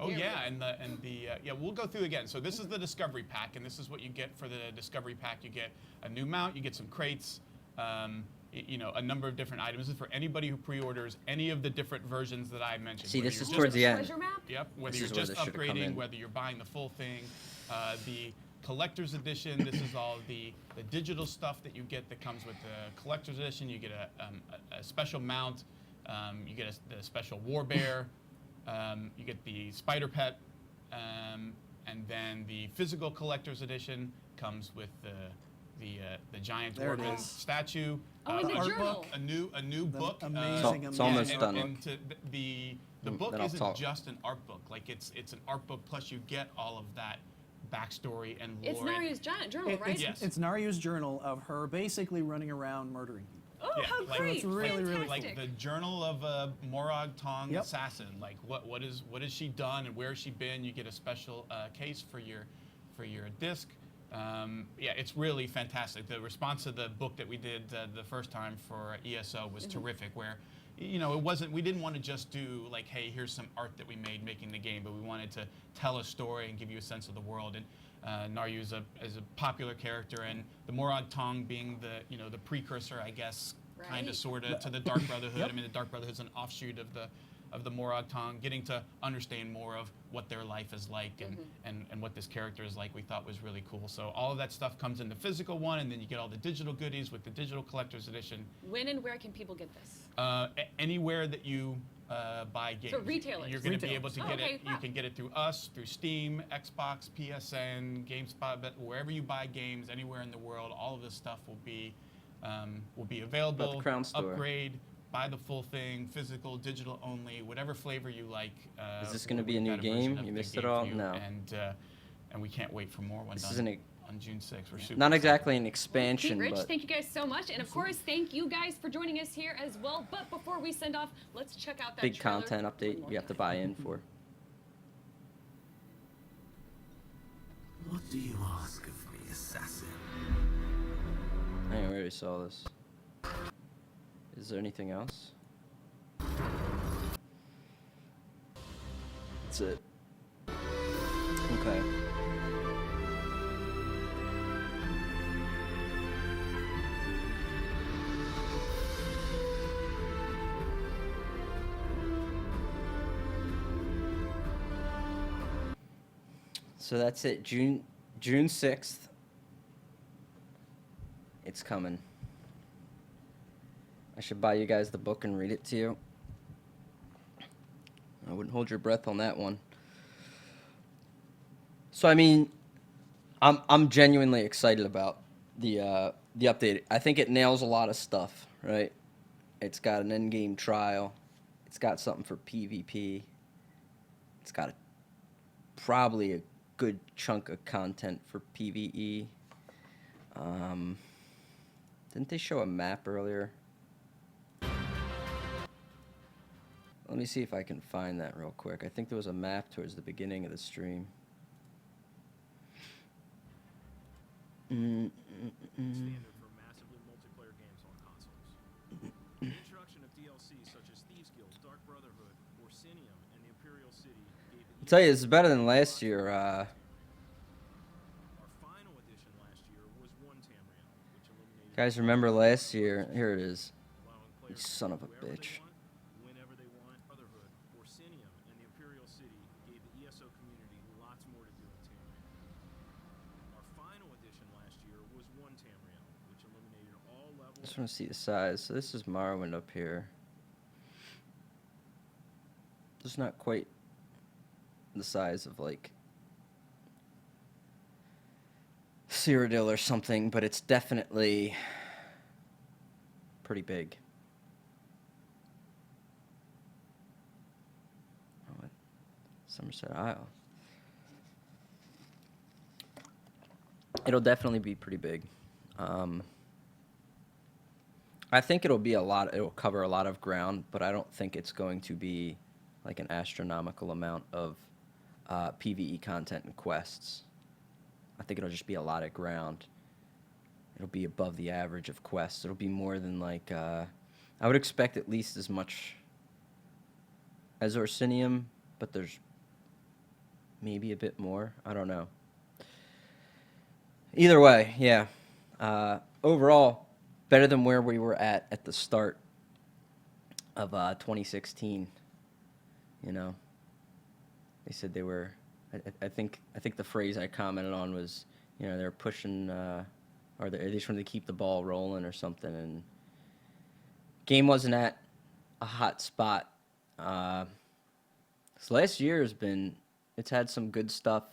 G: Oh
E: Here we
G: yeah,
E: go.
G: and the yeah, we'll go through again. So this is the discovery pack, and this is what you get for the discovery pack. You get a new mount, you get some crates, a number of different items. This is for anybody who pre-orders any of the different versions that I mentioned.
A: See,
G: whether
A: this
G: you're
A: is
G: just-
A: towards the end.
E: treasure map.
G: Yep, whether
A: This
G: you're
A: is where
G: just
A: this should've come
G: upgrading,
A: in.
G: whether you're buying the full thing, the collector's edition. This is all the digital stuff that you get that comes with the collector's edition. You get a special mount. You get a special war bear. You get the spider pet, and then the physical collector's edition comes with the giant
F: There it
G: dwarven
F: is.
G: statue.
E: Oh, and the
F: art
E: journal.
F: book.
G: A new book.
F: amazing,
A: It's
F: amazing
A: almost
G: and,
A: done.
G: and the book
A: Then I'll
G: isn't
A: talk.
G: just an art book. Like it's an art book plus you get all of that backstory and lore.
E: It's Naria's giant journal,
F: It-
E: right?
F: it's,
G: Yes.
F: it's Naria's journal of her basically running around murdering people.
E: Oh,
G: Yeah,
E: how
G: like-
E: great!
F: It's really, really
E: Fantastic.
G: like the journal of a Morag Tong
F: Yep.
G: assassin. Like what has she done and where has she been? You get a special case for your disc. Yeah, it's really fantastic. The response to the book that we did the first time for ESO was terrific. Where we didn't want to just do like, hey, here's some art that we made making the game, but we wanted to tell a story and give you a sense of the world. And Naryu is a popular character, and the Morag Tong being the precursor, I guess, kind
E: Right.
G: of sort of to the Dark Brotherhood.
F: Yep.
G: I mean, the Dark Brotherhood is an offshoot of the Morag Tong. Getting to understand more of what their life is like and what this character is like, we thought was really cool. So all of that stuff comes in the physical one, and then you get all the digital goodies with the digital collector's edition.
E: When and where can people get this?
G: Anywhere that you buy games.
E: retailers.
G: You're going to be
F: Retailers.
G: able to
E: Oh,
G: get
E: okay,
G: it. You
E: wow.
G: can get it through us, through Steam, Xbox, PSN, GameSpot, but wherever you buy games, anywhere in the world, all of this stuff will be will be available.
A: Crown Store.
G: Upgrade, buy the full thing, physical, digital only, whatever flavor you like.
A: Is this gonna be
G: we've
A: a new
G: got version
A: game?
G: of
A: You
G: the
A: missed it
G: game
A: all?
G: for you,
A: No.
G: And we can't wait for more when
A: This
G: done
A: isn't
G: on June 6th. We're super
A: not
G: excited.
A: exactly an
E: Pete,
A: expansion,
E: Rich,
A: but
E: thank you guys so much. And of course, thank you guys for joining us here as well. But before we send off, let's check out that
A: big
E: trailer
A: content
E: one
A: update
E: more
A: you have to
E: time.
A: buy in for.
C: What do you ask of me, assassin?
A: I already saw this. Is there anything else? That's it. Okay. So that's it. June 6th. It's coming. I should buy you guys the book and read it to you. I wouldn't hold your breath on that one. So I mean, I'm genuinely excited about the update. I think it nails a lot of stuff, right? It's got an end game trial. It's got something for PvP. It's got probably a good chunk of content for PvE. Didn't they show a map earlier? Let me see if I can find that real quick. I think there was a map towards the beginning of the stream.
B: Standard for massively multiplayer games on consoles. The introduction of DLC such as Thieves Guild, Dark Brotherhood, Orsinium, and the Imperial City gave
A: I'll tell you, it's better than last year.
B: Our final edition last year was one Tamriel, which eliminated
A: Guys, remember last year? Here it is.
B: allowing
A: You
B: players to
A: son of a
B: wherever they
A: bitch.
B: want, whenever they want. Brotherhood, Orsinium, and the Imperial City gave the ESO community lots more to do in Tamriel. Our final edition last year was one Tamriel, which eliminated all
A: I
B: levels.
A: just want to see the size. So this is Morrowind up here. It's not quite the size of like Cyrodiil or something, but it's definitely pretty big. Oh, Somerset Isle. It'll definitely be pretty big. I think it'll be it'll cover a lot of ground, but I don't think it's going to be like an astronomical amount of PvE content and quests. I think it'll just be a lot of ground. It'll be above the average of quests. It'll be more than like, I would expect at least as much as Orsinium, but there's maybe a bit more. I don't know. Either way, yeah. Overall, better than where we were at the start of 2016. You know, they said they were. I think the phrase I commented on was, you know, they're pushing, or they just wanted to keep the ball rolling or something. And game wasn't at a hot spot. This last year it's had some good stuff.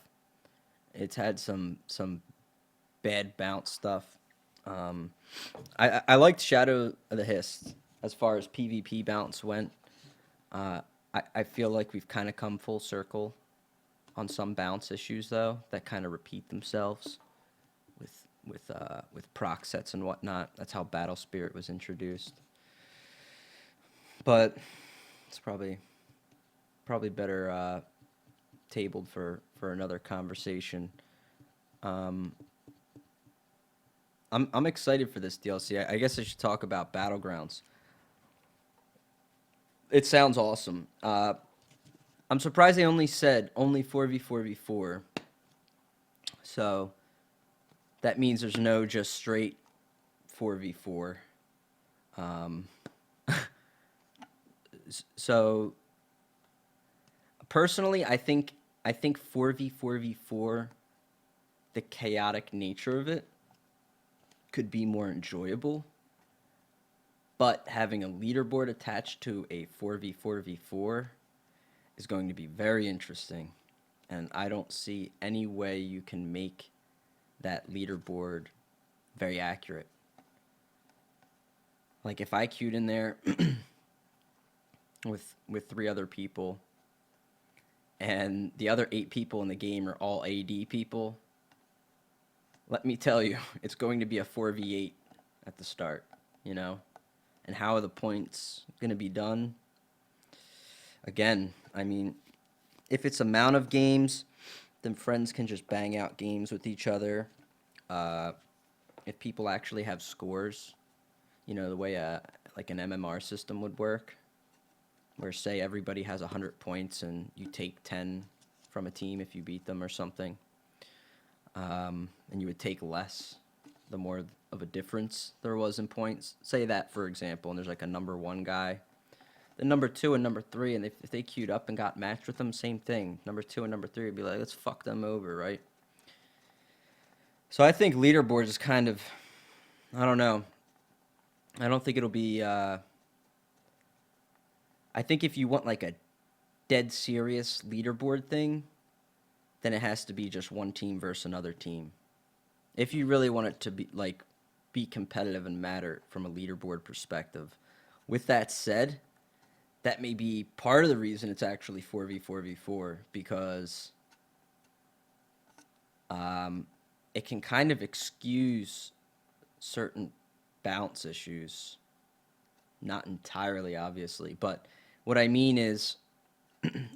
A: It's had some bad bounce stuff. I liked Shadow of the Hist as far as PvP bounce went. I feel like we've kind of come full circle on some bounce issues though that kind of repeat themselves with proc sets and whatnot. That's how Battle Spirit was introduced. But it's probably better tabled for another conversation. I'm excited for this DLC. I guess I should talk about Battlegrounds. It sounds awesome. I'm surprised they only said only 4v4v4. So that means there's no just straight 4v4. So personally, I think 4v4v4, the chaotic nature of it could be more enjoyable. But having a leaderboard attached to a 4v4v4 is going to be very interesting. And I don't see any way you can make that leaderboard very accurate. like if I queued in there with 3 other people, and the other 8 people in the game are all AD people, let me tell you, it's going to be a 4v8 at the start, you know? And how are the points going to be done? Again, I mean, if it's amount of games, then friends can just bang out games with each other. If people actually have scores, you know, the way like an MMR system would work, where say everybody has 100 points and you take 10 from a team if you beat them or something, and you would take less the more of a difference there was in points. Say that, for example, and there's like a number 1 guy. The number 2 and number 3, and if they queued up and got matched with them, same thing. Number 2 and number 3 would be like, let's fuck them over, right? So I think leaderboards is kind of, I don't know. I don't think it'll be, I think if you want like a dead serious leaderboard thing, then it has to be just one team versus another team. If you really want it to be like be competitive and matter from a leaderboard perspective. With that said, that may be part of the reason it's actually 4v4v4, because it can kind of excuse certain balance issues. Not entirely, obviously, but what I mean is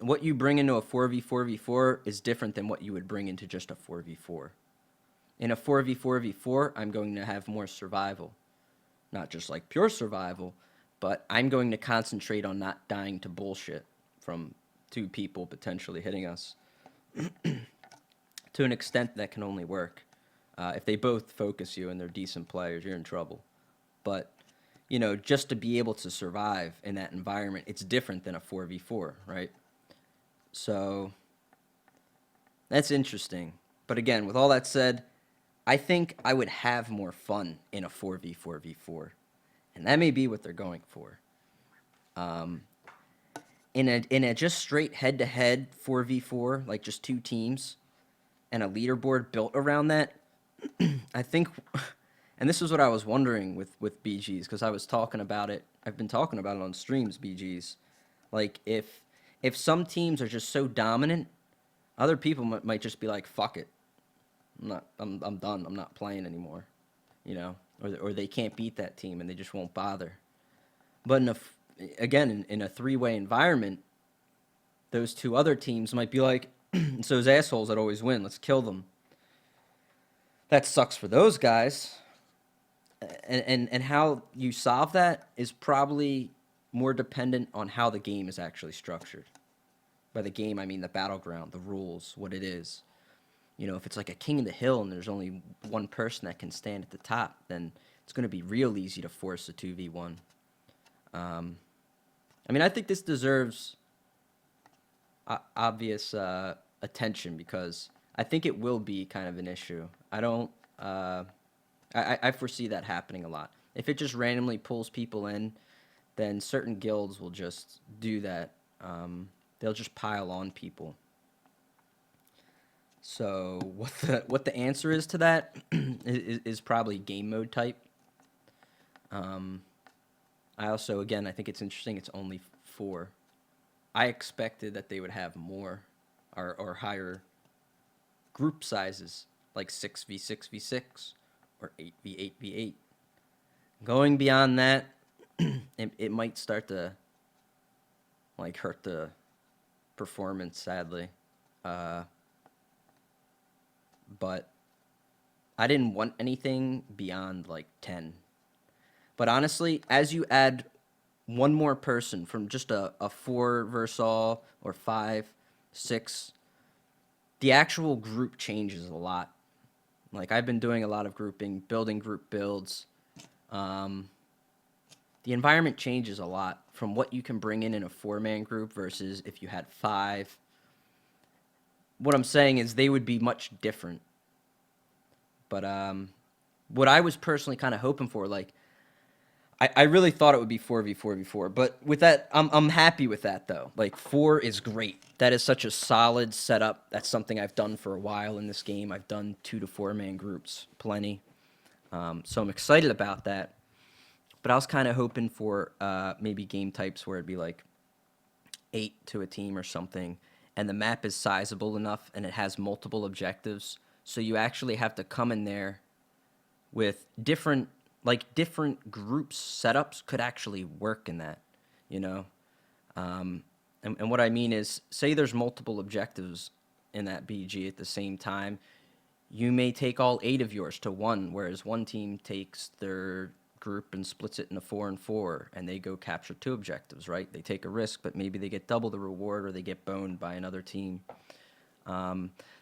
A: what you bring into a 4v4v4 is different than what you would bring into just a 4v4. In a 4v4v4, I'm going to have more survival. Not just like pure survival, but I'm going to concentrate on not dying to bullshit from 2 people potentially hitting us. To an extent that can only work. If they both focus you and they're decent players, you're in trouble. But, you know, just to be able to survive in that environment, it's different than a 4v4, right? So, that's interesting. But again, with all that said, I think I would have more fun in a 4v4v4. And that may be what they're going for. In a just straight head-to-head 4v4, like just 2 teams, and a leaderboard built around that, I think, and this is what I was wondering with BGs, because I was talking about it, I've been talking about it on streams, BGs. Like, if some teams are just so dominant, other people might just be like, fuck it. I'm done. I'm not playing anymore, you know, or they can't beat that team and they just won't bother. But in a 3-way environment, those 2 other teams might be like, it's those assholes that always win. Let's kill them. That sucks for those guys. And how you solve that is probably more dependent on how the game is actually structured. By the game, I mean the battleground, the rules, what it is. You know, if it's like a king of the hill and there's only one person that can stand at the top, then it's going to be real easy to force a 2v1. I mean, I think this deserves obvious attention, because I think it will be kind of an issue. I foresee that happening a lot. If it just randomly pulls people in, then certain guilds will just do that. They'll just pile on people. So what the answer is to that is probably game mode type. I also, again, I think it's interesting it's only 4. I expected that they would have more or higher group sizes, like 6v6v6 or 8v8v8. Going beyond that, it might start to like hurt the performance, sadly. But I didn't want anything beyond like 10. But honestly, as you add one more person from just a 4 versus all or 5, 6, the actual group changes a lot. Like, I've been doing a lot of grouping, building group builds. The environment changes a lot from what you can bring in a 4-man group versus if you had 5. What I'm saying is they would be much different. But what I was personally kind of hoping for, like, I really thought it would be 4v4v4. But with that, I'm happy with that, though. Like, 4 is great. That is such a solid setup. That's something I've done for a while in this game. I've done 2 to 4-man groups, plenty. So I'm excited about that. But I was kind of hoping for maybe game types where it'd be like 8 to a team or something, and the map is sizable enough and it has multiple objectives, so you actually have to come in there with different groups. Setups could actually work in that, you know. And what I mean is, say there's multiple objectives in that BG at the same time, you may take all 8 of yours to one, whereas one team takes their group and splits it into 4 and 4, and they go capture 2 objectives, right? They take a risk, but maybe they get double the reward, or they get boned by another team.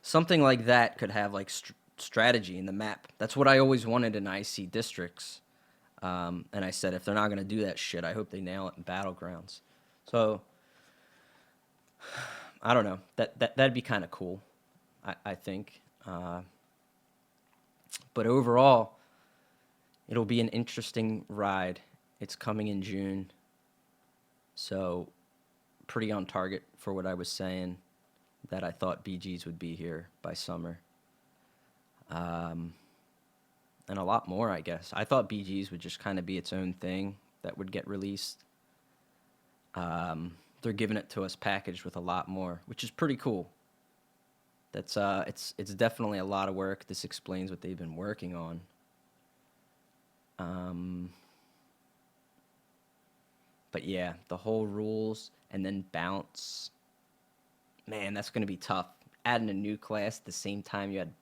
A: Something like that could have like strategy in the map. That's what I always wanted in IC districts. And I said, if they're not going to do that shit, I hope they nail it in Battlegrounds. So I don't know. That'd be kind of cool, I think. But overall, it'll be an interesting ride. It's coming in June, so pretty on target for what I was saying, that I thought BGs would be here by summer. And a lot more, I guess. I thought BGs would just kind of be its own thing that would get released. They're giving it to us packaged with a lot more, which is pretty cool. That's it's definitely a lot of work. This explains what they've been working on. But yeah, the whole rules and then bounce. Man, that's going to be tough. Adding a new class at the same time you had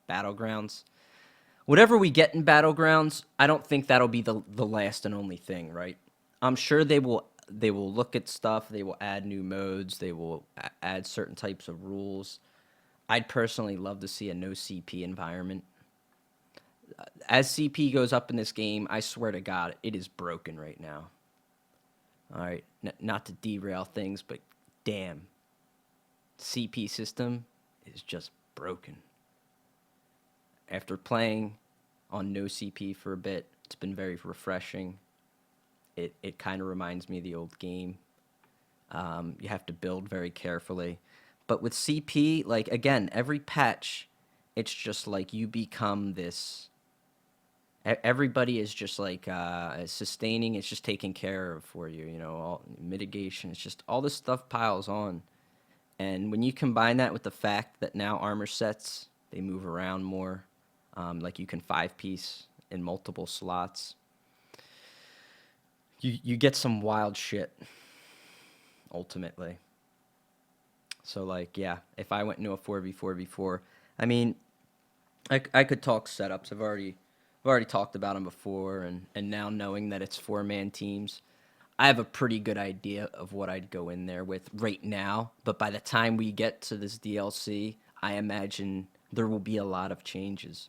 A: Battlegrounds. Whatever we get in Battlegrounds, I don't think that'll be the last and only thing, right? I'm sure they will look at stuff, they will add new modes, they will add certain types of rules. I'd personally love to see a no CP environment. As CP goes up in this game, I swear to God, it is broken right now. All right, not to derail things, but damn, CP system is just broken. After playing on no CP for a bit, it's been very refreshing. It kind of reminds me of the old game. You have to build very carefully. But with CP, like, again, every patch, it's just like you become this. Everybody is just like sustaining. It's just taken care of for you, you know, all mitigation. It's just all this stuff piles on. And when you combine that with the fact that now armor sets, they move around more. Like you can 5-piece in multiple slots. You get some wild shit, ultimately. So, like, yeah, if I went into a 4v4v4, I mean, I could talk setups. I've already talked about them before, and now knowing that it's 4-man teams, I have a pretty good idea of what I'd go in there with right now. But by the time we get to this DLC, I imagine there will be a lot of changes.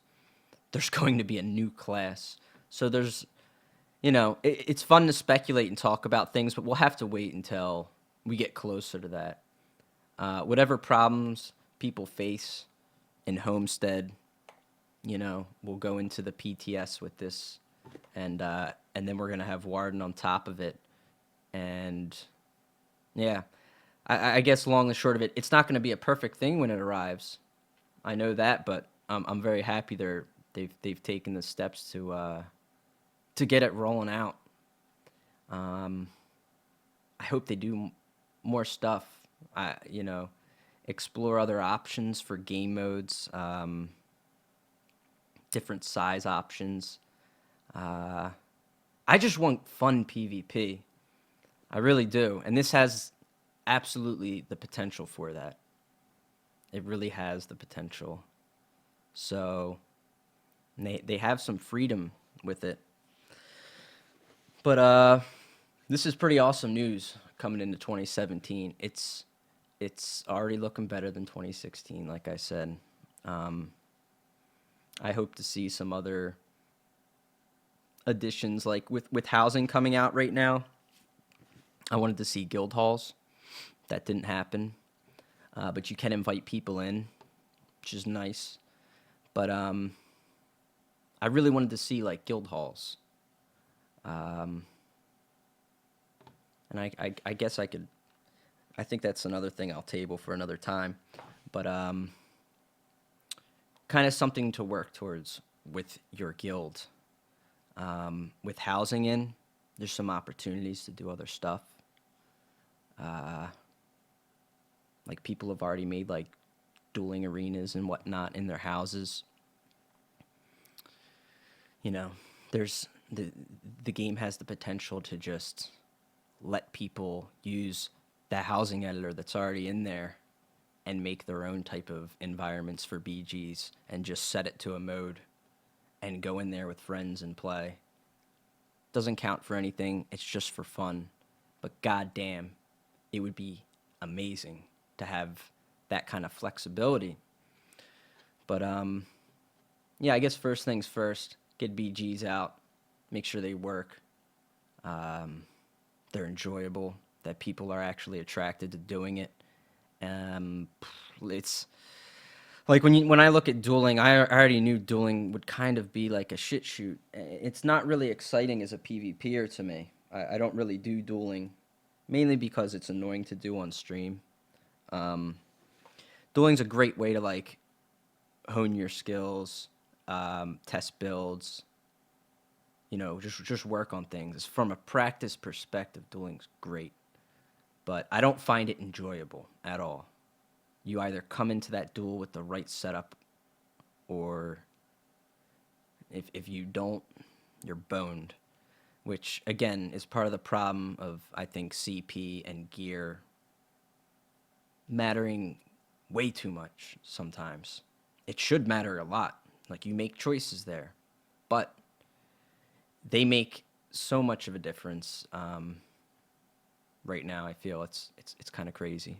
A: There's going to be a new class. So there's, you know, it's fun to speculate and talk about things, but we'll have to wait until we get closer to that. Whatever problems people face in Homestead, you know, we'll go into the PTS with this, and then we're gonna have Warden on top of it, and yeah, I guess long and short of it, it's not gonna be a perfect thing when it arrives. I know that, but I'm very happy they've taken the steps to get it rolling out. I hope they do more stuff. You know, explore other options for game modes, different size options. I just want fun PvP. I really do. And this has absolutely the potential for that. It really has the potential. So they have some freedom with it. But this is pretty awesome news coming into 2017. It's already looking better than 2016, like I said. I hope to see some other additions, like with housing coming out right now. I wanted to see guild halls. That didn't happen. But you can invite people in, which is nice. But I really wanted to see like guild halls. And I guess I could. I think that's another thing I'll table for another time. But kind of something to work towards with your guild. With housing in, there's some opportunities to do other stuff. Like people have already made like dueling arenas and whatnot in their houses. You know, there's the game has the potential to just let people use the housing editor that's already in there and make their own type of environments for BGs and just set it to a mode and go in there with friends and play. Doesn't count for anything, it's just for fun. But goddamn, it would be amazing to have that kind of flexibility. But yeah, I guess first things first, get BGs out, make sure they work, they're enjoyable, that people are actually attracted to doing it. It's like when I look at dueling, I already knew dueling would kind of be like a shit shoot. It's not really exciting as a PvPer to me. I don't really do dueling, mainly because it's annoying to do on stream. Dueling's a great way to like hone your skills, test builds, you know, just work on things. From a practice perspective, dueling's great, but I don't find it enjoyable at all. You either come into that duel with the right setup, or if you don't, you're boned, which again is part of the problem of, I think, CP and gear mattering way too much sometimes. It should matter a lot. Like, you make choices there, but they make so much of a difference. Right now, I feel it's kind of crazy.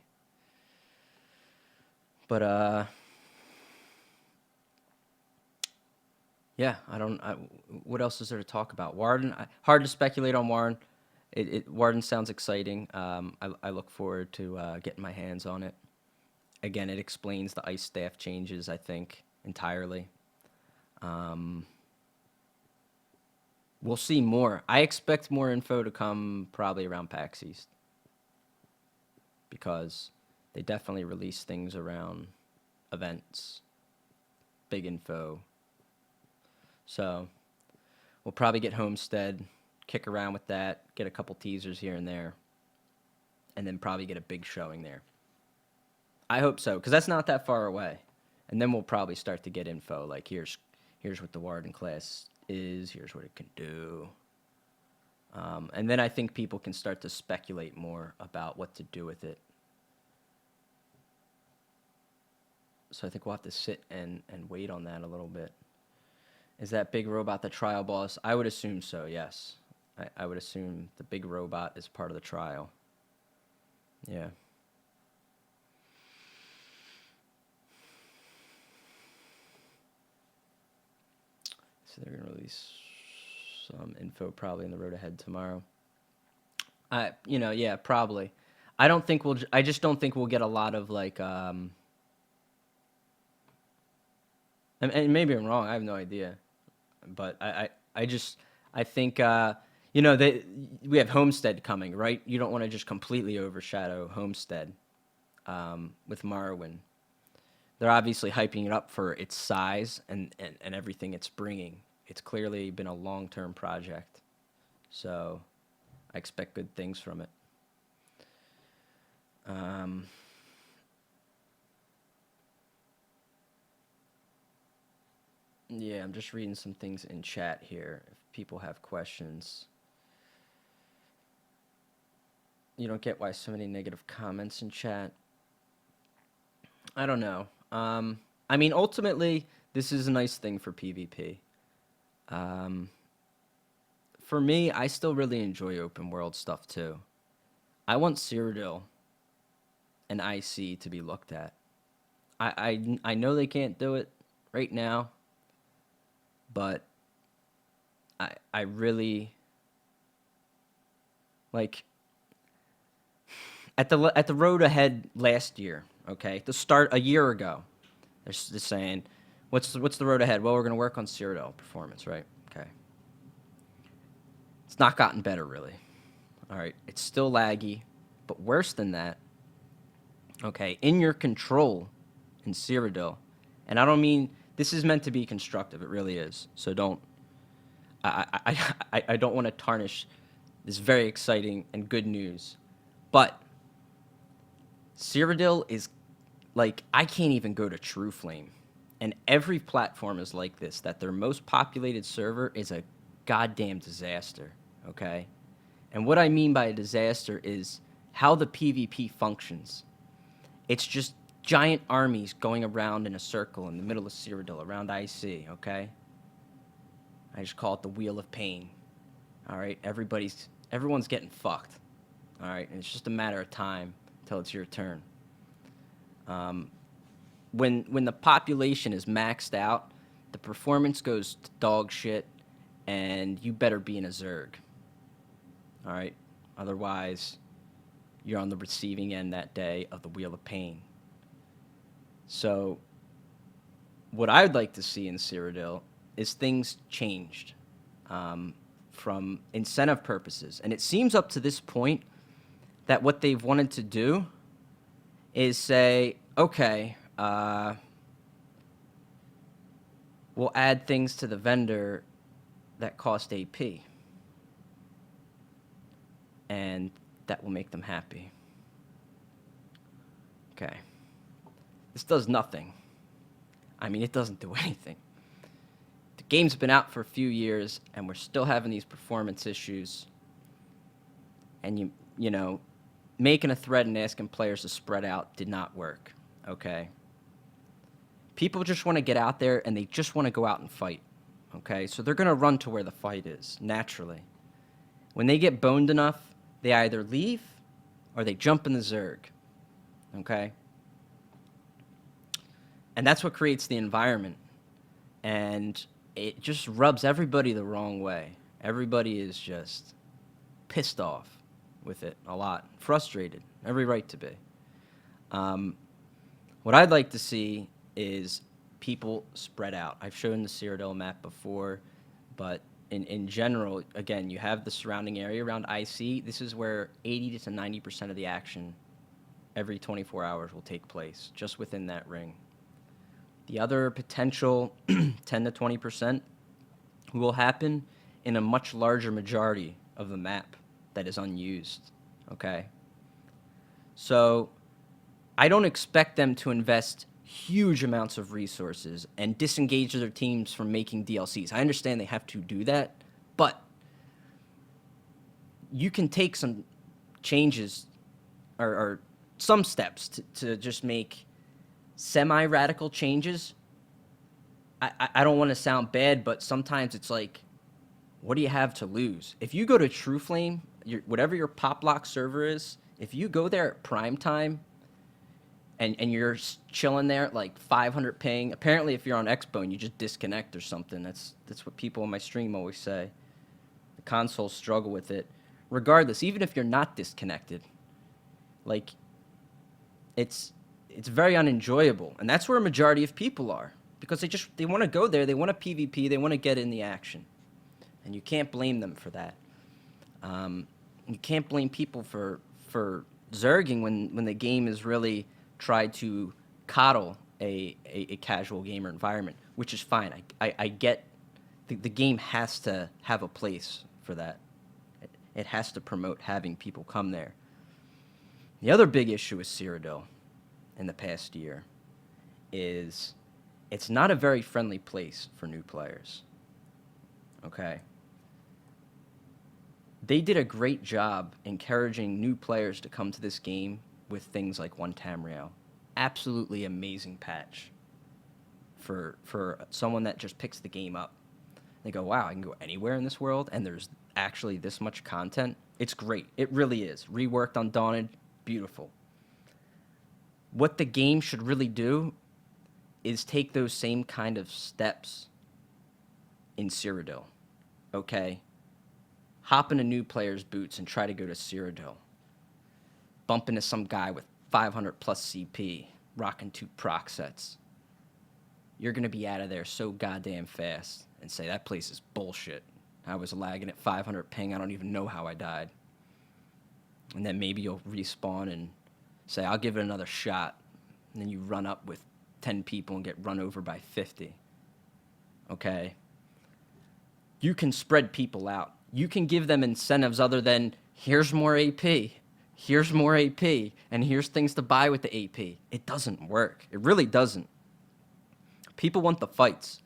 A: But yeah, what else is there to talk about? Warden, hard to speculate on Warden. Warden sounds exciting. I look forward to getting my hands on it. Again, it explains the ICE staff changes, I think, entirely. We'll see more. I expect more info to come probably around PAX East, because they definitely release things around events, big info. So we'll probably get Homestead, kick around with that, get a couple teasers here and there, and then probably get a big showing there. I hope so, because that's not that far away. And then we'll probably start to get info, like here's what the Warden class is, here's what it can do. And then I think people can start to speculate more about what to do with it. So I think we'll have to sit and wait on that a little bit. Is that big robot the trial boss? I would assume so, yes. I would assume the big robot is part of the trial. Yeah. So they're going to release some info probably in the road ahead tomorrow. Yeah, probably. I just don't think we'll get a lot of like, and maybe I'm wrong, I have no idea. But I think, we have Homestead coming, right? You don't want to just completely overshadow Homestead with Morrowind. They're obviously hyping it up for its size and everything it's bringing. It's clearly been a long-term project. So I expect good things from it. Yeah, I'm just reading some things in chat here. If people have questions. You don't get why so many negative comments in chat. I don't know. I mean, ultimately, this is a nice thing for PvP. For me, I still really enjoy open world stuff too. I want Cyrodiil and IC to be looked at. I know they can't do it right now, but I really like at the road ahead last year. Okay, to start a year ago, they're just saying, what's the road ahead? Well, we're going to work on Cyrodiil performance, right? Okay. It's not gotten better, really. All right, it's still laggy, but worse than that, okay, in your control in Cyrodiil, and I don't mean, this is meant to be constructive, it really is, so don't, I don't want to tarnish This is very exciting and good news. But Cyrodiil is like, I can't even go to True Flame. And every platform is like this, that their most populated server is a goddamn disaster, okay? And what I mean by a disaster is how the PvP functions. It's just giant armies going around in a circle in the middle of Cyrodiil, around IC, okay? I just call it the Wheel of Pain, all right? Everyone's getting fucked, all right? And it's just a matter of time till it's your turn. When the population is maxed out, the performance goes to dog shit, and you better be in a Zerg. All right? Otherwise, you're on the receiving end that day of the Wheel of Pain. So, what I'd like to see in Cyrodiil is things changed from incentive purposes. And it seems up to this point that what they've wanted to do is say, okay, we'll add things to the vendor that cost AP. And that will make them happy. Okay. This does nothing. I mean, it doesn't do anything. The game's been out for a few years, and we're still having these performance issues. And you know, making a thread and asking players to spread out did not work, okay? People just want to get out there, and they just want to go out and fight, okay? So they're going to run to where the fight is, naturally. When they get boned enough, they either leave or they jump in the Zerg, okay? And that's what creates the environment. And it just rubs everybody the wrong way. Everybody is just pissed off with it a lot, frustrated, every right to be. What I'd like to see is people spread out. I've shown the Cyrodiil map before, but in general, again, you have the surrounding area around IC. This is where 80 to 90% of the action every 24 hours will take place, just within that ring. The other potential 10 to 20% will happen in a much larger majority of the map that is unused, okay? So I don't expect them to invest huge amounts of resources and disengage their teams from making DLCs. I understand they have to do that, but you can take some changes or some steps to just make semi-radical changes. I don't want to sound bad, but sometimes it's like, what do you have to lose? If you go to True Flame, whatever your pop lock server is, if you go there at prime time and you're chilling there at like 500 ping, apparently if you're on Xbone, you just disconnect or something. That's what people on my stream always say. The consoles struggle with it. Regardless, even if you're not disconnected, like, it's very unenjoyable. And that's where a majority of people are. Because they want to go there, they want to PvP, they want to get in the action. And you can't blame them for that. You can't blame people for zerging when the game is really tried to coddle a casual gamer environment, which is fine. I get the game has to have a place for that. It has to promote having people come there. The other big issue with Cyrodiil in the past year is it's not a very friendly place for new players. Okay? They did a great job encouraging new players to come to this game with things like One Tamriel. Absolutely amazing patch for someone that just picks the game up. They go, wow, I can go anywhere in this world, and there's actually this much content. It's great. It really is. Reworked on Dawned, beautiful. What the game should really do is take those same kind of steps in Cyrodiil, okay? Hop into new players' boots and try to go to Cyrodiil. Bump into some guy with 500 plus CP, rocking 2 proc sets. You're going to be out of there so goddamn fast and say, that place is bullshit. I was lagging at 500 ping, I don't even know how I died. And then maybe you'll respawn and say, I'll give it another shot. And then you run up with 10 people and get run over by 50. Okay? You can spread people out. you can give them incentives other than here's more AP, here's more AP, and here's things to buy with the AP. It doesn't work. It really doesn't. People want the fights.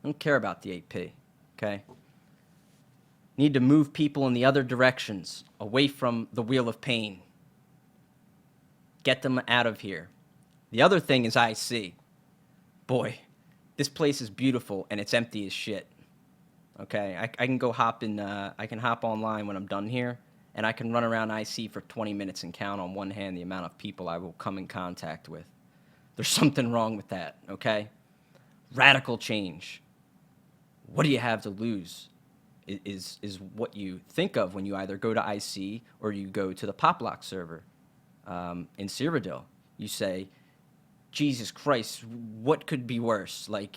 A: They don't care about the AP, okay? Need to move people in the other directions, away from the Wheel of Pain. Get them out of here. The other thing is IC. Boy, this place is beautiful and it's empty as shit. Okay, I can go hop in. I can hop online when I'm done here, and I can run around IC for 20 minutes and count on one hand the amount of people I will come in contact with. There's something wrong with that. Okay, radical change. What do you have to lose? Is what you think of when you either go to IC or you go to the Poplock server in Cyrodiil. You say, Jesus Christ, what could be worse? Like.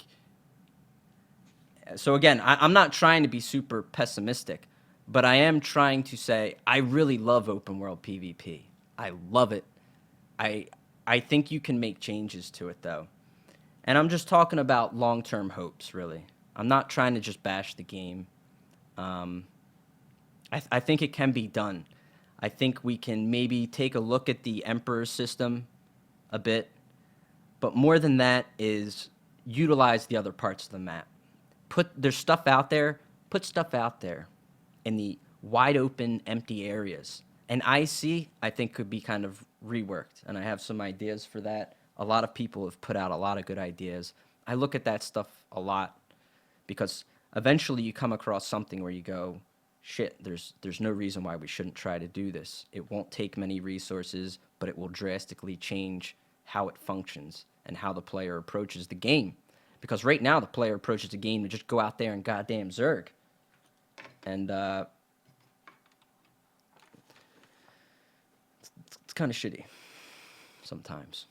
A: So again, I'm not trying to be super pessimistic, but I am trying to say I really love open world PvP. I love it. I think you can make changes to it though. And I'm just talking about long-term hopes, really. I'm not trying to just bash the game. I think it can be done. I think we can maybe take a look at the Emperor system a bit, but more than that is utilize the other parts of the map. There's stuff out there, put stuff out there in the wide open, empty areas. And IC, I think, could be kind of reworked, and I have some ideas for that. A lot of people have put out a lot of good ideas. I look at that stuff a lot because eventually you come across something where you go, shit, there's no reason why we shouldn't try to do this. It won't take many resources, but it will drastically change how it functions and how the player approaches the game. Because right now the player approaches the game to just go out there and goddamn Zerg. And it's kind of shitty sometimes.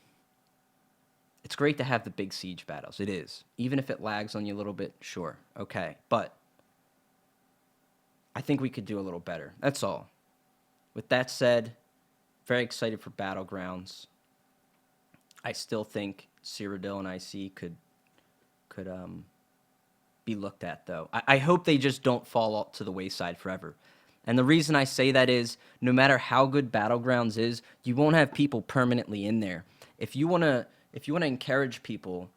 A: It's great to have the big siege battles. It is. Even if it lags on you a little bit, sure. Okay. But I think we could do a little better. That's all. With that said, very excited for Battlegrounds. I still think Cyrodiil and IC could be looked at, though. I hope they just don't fall to the wayside forever. And the reason I say that is, no matter how good Battlegrounds is, you won't have people permanently in there. If you wanna encourage people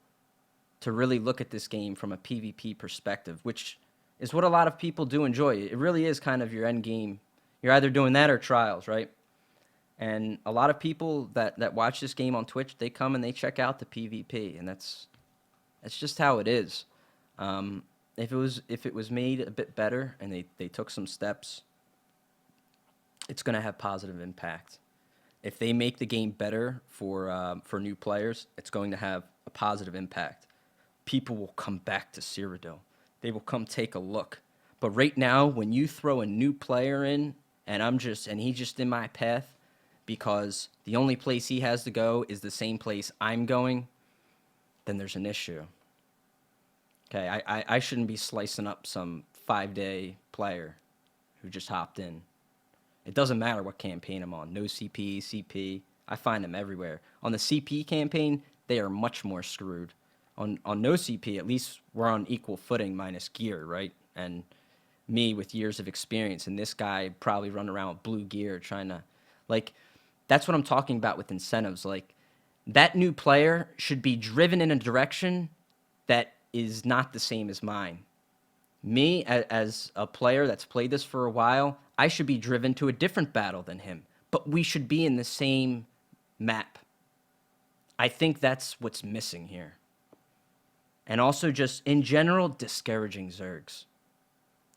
A: to really look at this game from a PvP perspective, which is what a lot of people do enjoy. It really is kind of your end game. You're either doing that or Trials, right? And a lot of people that watch this game on Twitch, they come and they check out the PvP, and that's just how it is. If it was made a bit better and they took some steps, it's going to have positive impact. If they make the game better for new players, it's going to have a positive impact. People will come back to Cyrodiil. They will come take a look. But right now, when you throw a new player in, and he's just in my path because the only place he has to go is the same place I'm going, then there's an issue. Okay, I shouldn't be slicing up some 5-day player who just hopped in. It doesn't matter what campaign I'm on. No CP, CP. I find them everywhere. On the CP campaign, they are much more screwed. On no CP, at least we're on equal footing minus gear, right? And me with years of experience, and this guy probably running around with blue gear trying to, like, that's what I'm talking about with incentives. Like, that new player should be driven in a direction that is not the same as mine. Me, as a player that's played this for a while, I should be driven to a different battle than him. But we should be in the same map. I think that's what's missing here. And also just, in general, discouraging Zergs.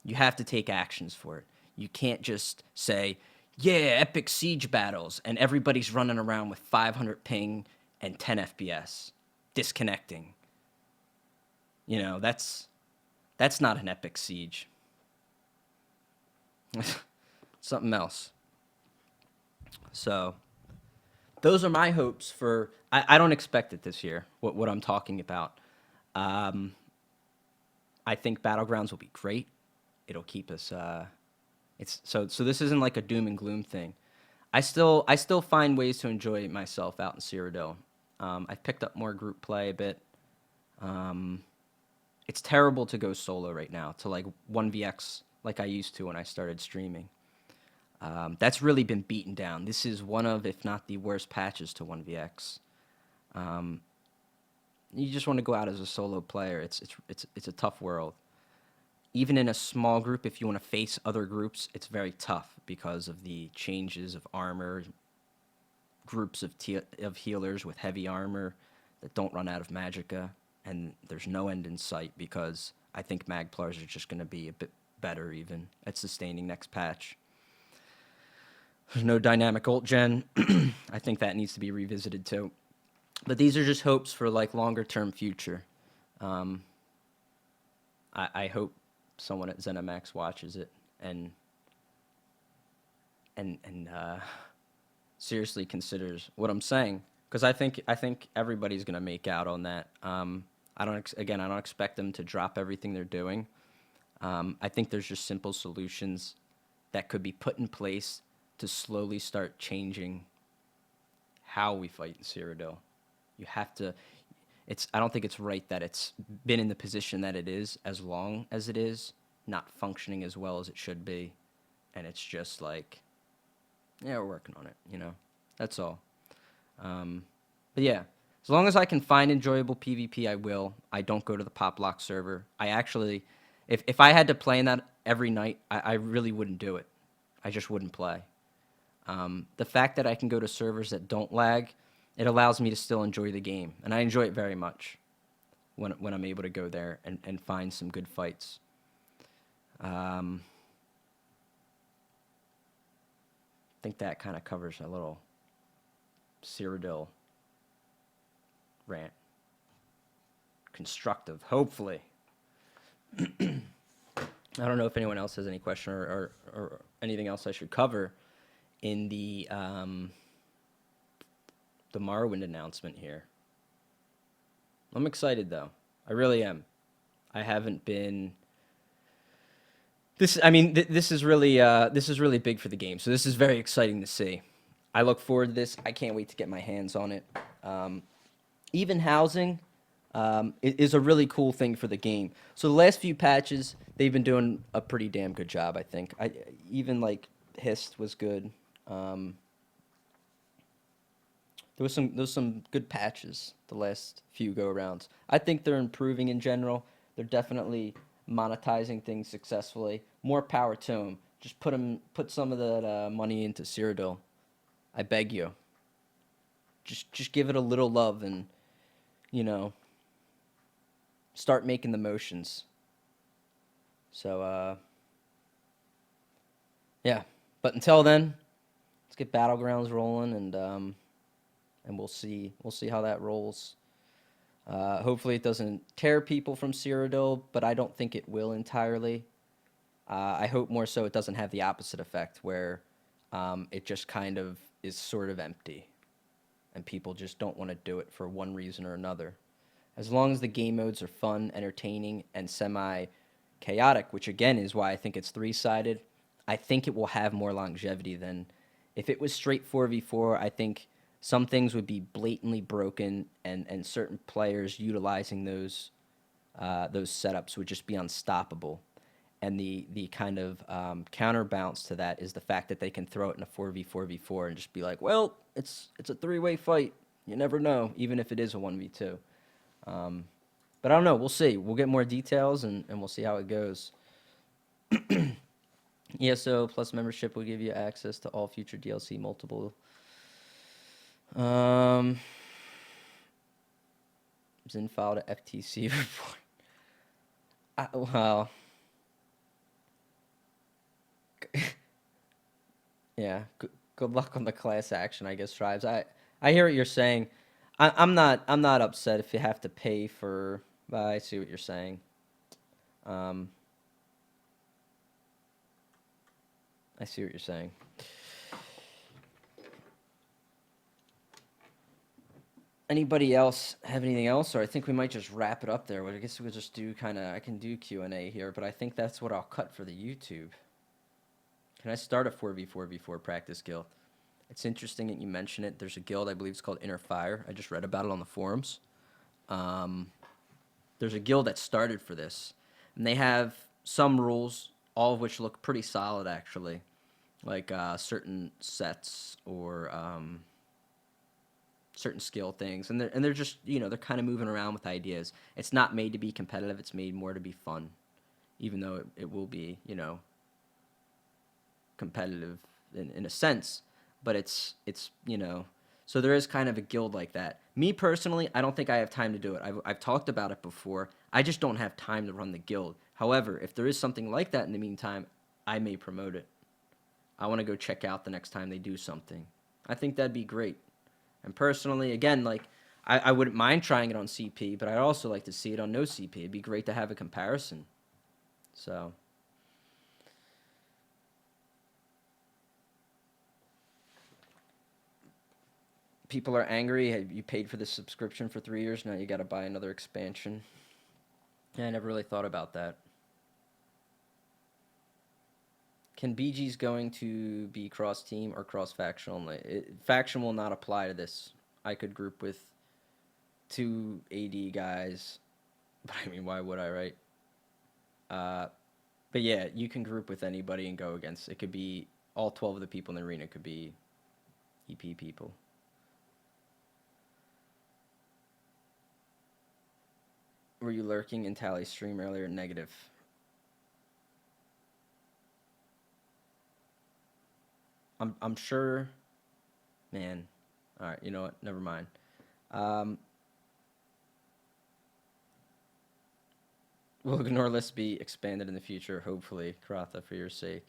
A: You have to take actions for it. You can't just say, yeah, epic siege battles, and everybody's running around with 500 ping and 10 FPS, disconnecting. You know, that's not an epic siege. Something else. So, those are my hopes for... I don't expect it this year, what I'm talking about. I think Battlegrounds will be great. It'll keep us... So this isn't like a doom and gloom thing. I still find ways to enjoy myself out in Cyrodiil. I've picked up more group play a bit. It's terrible to go solo right now, to like 1vx like I used to when I started streaming. That's really been beaten down. This is one of, if not the worst patches to 1vx. You just want to go out as a solo player. It's a tough world. Even in a small group, if you want to face other groups, it's very tough because of the changes of armor, groups of healers with heavy armor that don't run out of magicka, and there's no end in sight because I think Magplars are just going to be a bit better even at sustaining next patch. There's no dynamic ult gen. I think that needs to be revisited too. But these are just hopes for like longer term future. I hope someone at ZeniMax watches it and seriously considers what I'm saying, because I think everybody's gonna make out on that. I don't expect them to drop everything they're doing. I think there's just simple solutions that could be put in place to slowly start changing how we fight in Cyrodiil. You have to. I don't think it's right that it's been in the position that it is as long as it is, not functioning as well as it should be, and it's just like, yeah, we're working on it, you know? That's all. But yeah, as long as I can find enjoyable PvP, I will. I don't go to the pop lock server. I actually, if I had to play in that every night, I really wouldn't do it. I just wouldn't play. The fact that I can go to servers that don't lag, it allows me to still enjoy the game, and I enjoy it very much when I'm able to go there and find some good fights. I think that kind of covers a little Cyrodiil rant. Constructive, hopefully. I don't know if anyone else has any question or anything else I should cover in the Morrowind announcement here. I'm excited though. I really am. I haven't been. This is really big for the game. So this is very exciting to see. I look forward to this. I can't wait to get my hands on it. Even housing is a really cool thing for the game. So the last few patches, they've been doing a pretty damn good job, I think. Even like Hist was good. There was some good patches the last few go-arounds. I think they're improving in general. They're definitely monetizing things successfully. More power to them. Just put some of that money into Cyrodiil. I beg you. Just give it a little love and, you know, start making the motions. So, yeah. But until then, let's get Battlegrounds rolling and we'll see how that rolls. Hopefully it doesn't tear people from Cyrodiil, but I don't think it will entirely. I hope more so it doesn't have the opposite effect where it just kind of is sort of empty and people just don't want to do it for one reason or another. As long as the game modes are fun, entertaining, and semi-chaotic, which again is why I think it's three-sided, I think it will have more longevity than if it was straight 4v4. I think some things would be blatantly broken, and certain players utilizing those setups would just be unstoppable. And the kind of counterbalance to that is the fact that they can throw it in a 4v4v4 and just be like, well, it's a three-way fight. You never know, even if it is a 1v2. But I don't know. We'll see. We'll get more details, and we'll see how it goes. ESO Plus membership will give you access to all future DLC, multiple. Zin filed a FTC report. Well, yeah. Good luck on the class action, I guess, Tribes. I hear what you're saying. I'm not upset if you have to pay for. I see what you're saying. I see what you're saying. Anybody else have anything else, or I think we might just wrap it up there. Well, I guess we'll just do I can do Q&A here, but I think that's what I'll cut for the YouTube. Can I start a 4v4v4 practice guild? It's interesting that you mention it. There's a guild, I believe it's called Inner Fire. I just read about it on the forums. There's a guild that started for this, and they have some rules all of which look pretty solid actually, like certain sets or certain skill things, and they're just, you know, they're kind of moving around with ideas. It's not made to be competitive; it's made more to be fun, even though it will be, you know, competitive in a sense, but it's you know, so there is kind of a guild like that. Me personally, I don't think I have time to do it. I've talked about it before. I just don't have time to run the guild. However, if there is something like that in the meantime, I may promote it. I want to go check out the next time they do something. I think that'd be great. And personally, again, like, I wouldn't mind trying it on CP, but I'd also like to see it on no CP. It'd be great to have a comparison. So, people are angry. Hey, you paid for this subscription for 3 years, now you got to buy another expansion. Yeah, I never really thought about that. Can BG's going to be cross-team or cross-faction only? Faction will not apply to this. I could group with 2 AD guys, but I mean, why would I, right? But yeah, you can group with anybody and go against. It could be all 12 of the people in the arena. It could be EP people. Were you lurking in Tally's stream earlier? Negative. I'm sure, man. All right, you know what? Never mind. Will Ignore List be expanded in the future? Hopefully, Karatha, for your sake.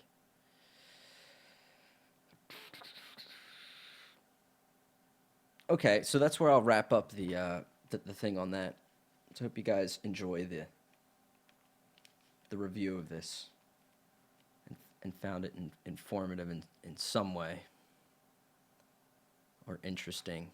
A: Okay, so that's where I'll wrap up the thing on that. So I hope you guys enjoy the review of this and found it informative in some way or interesting.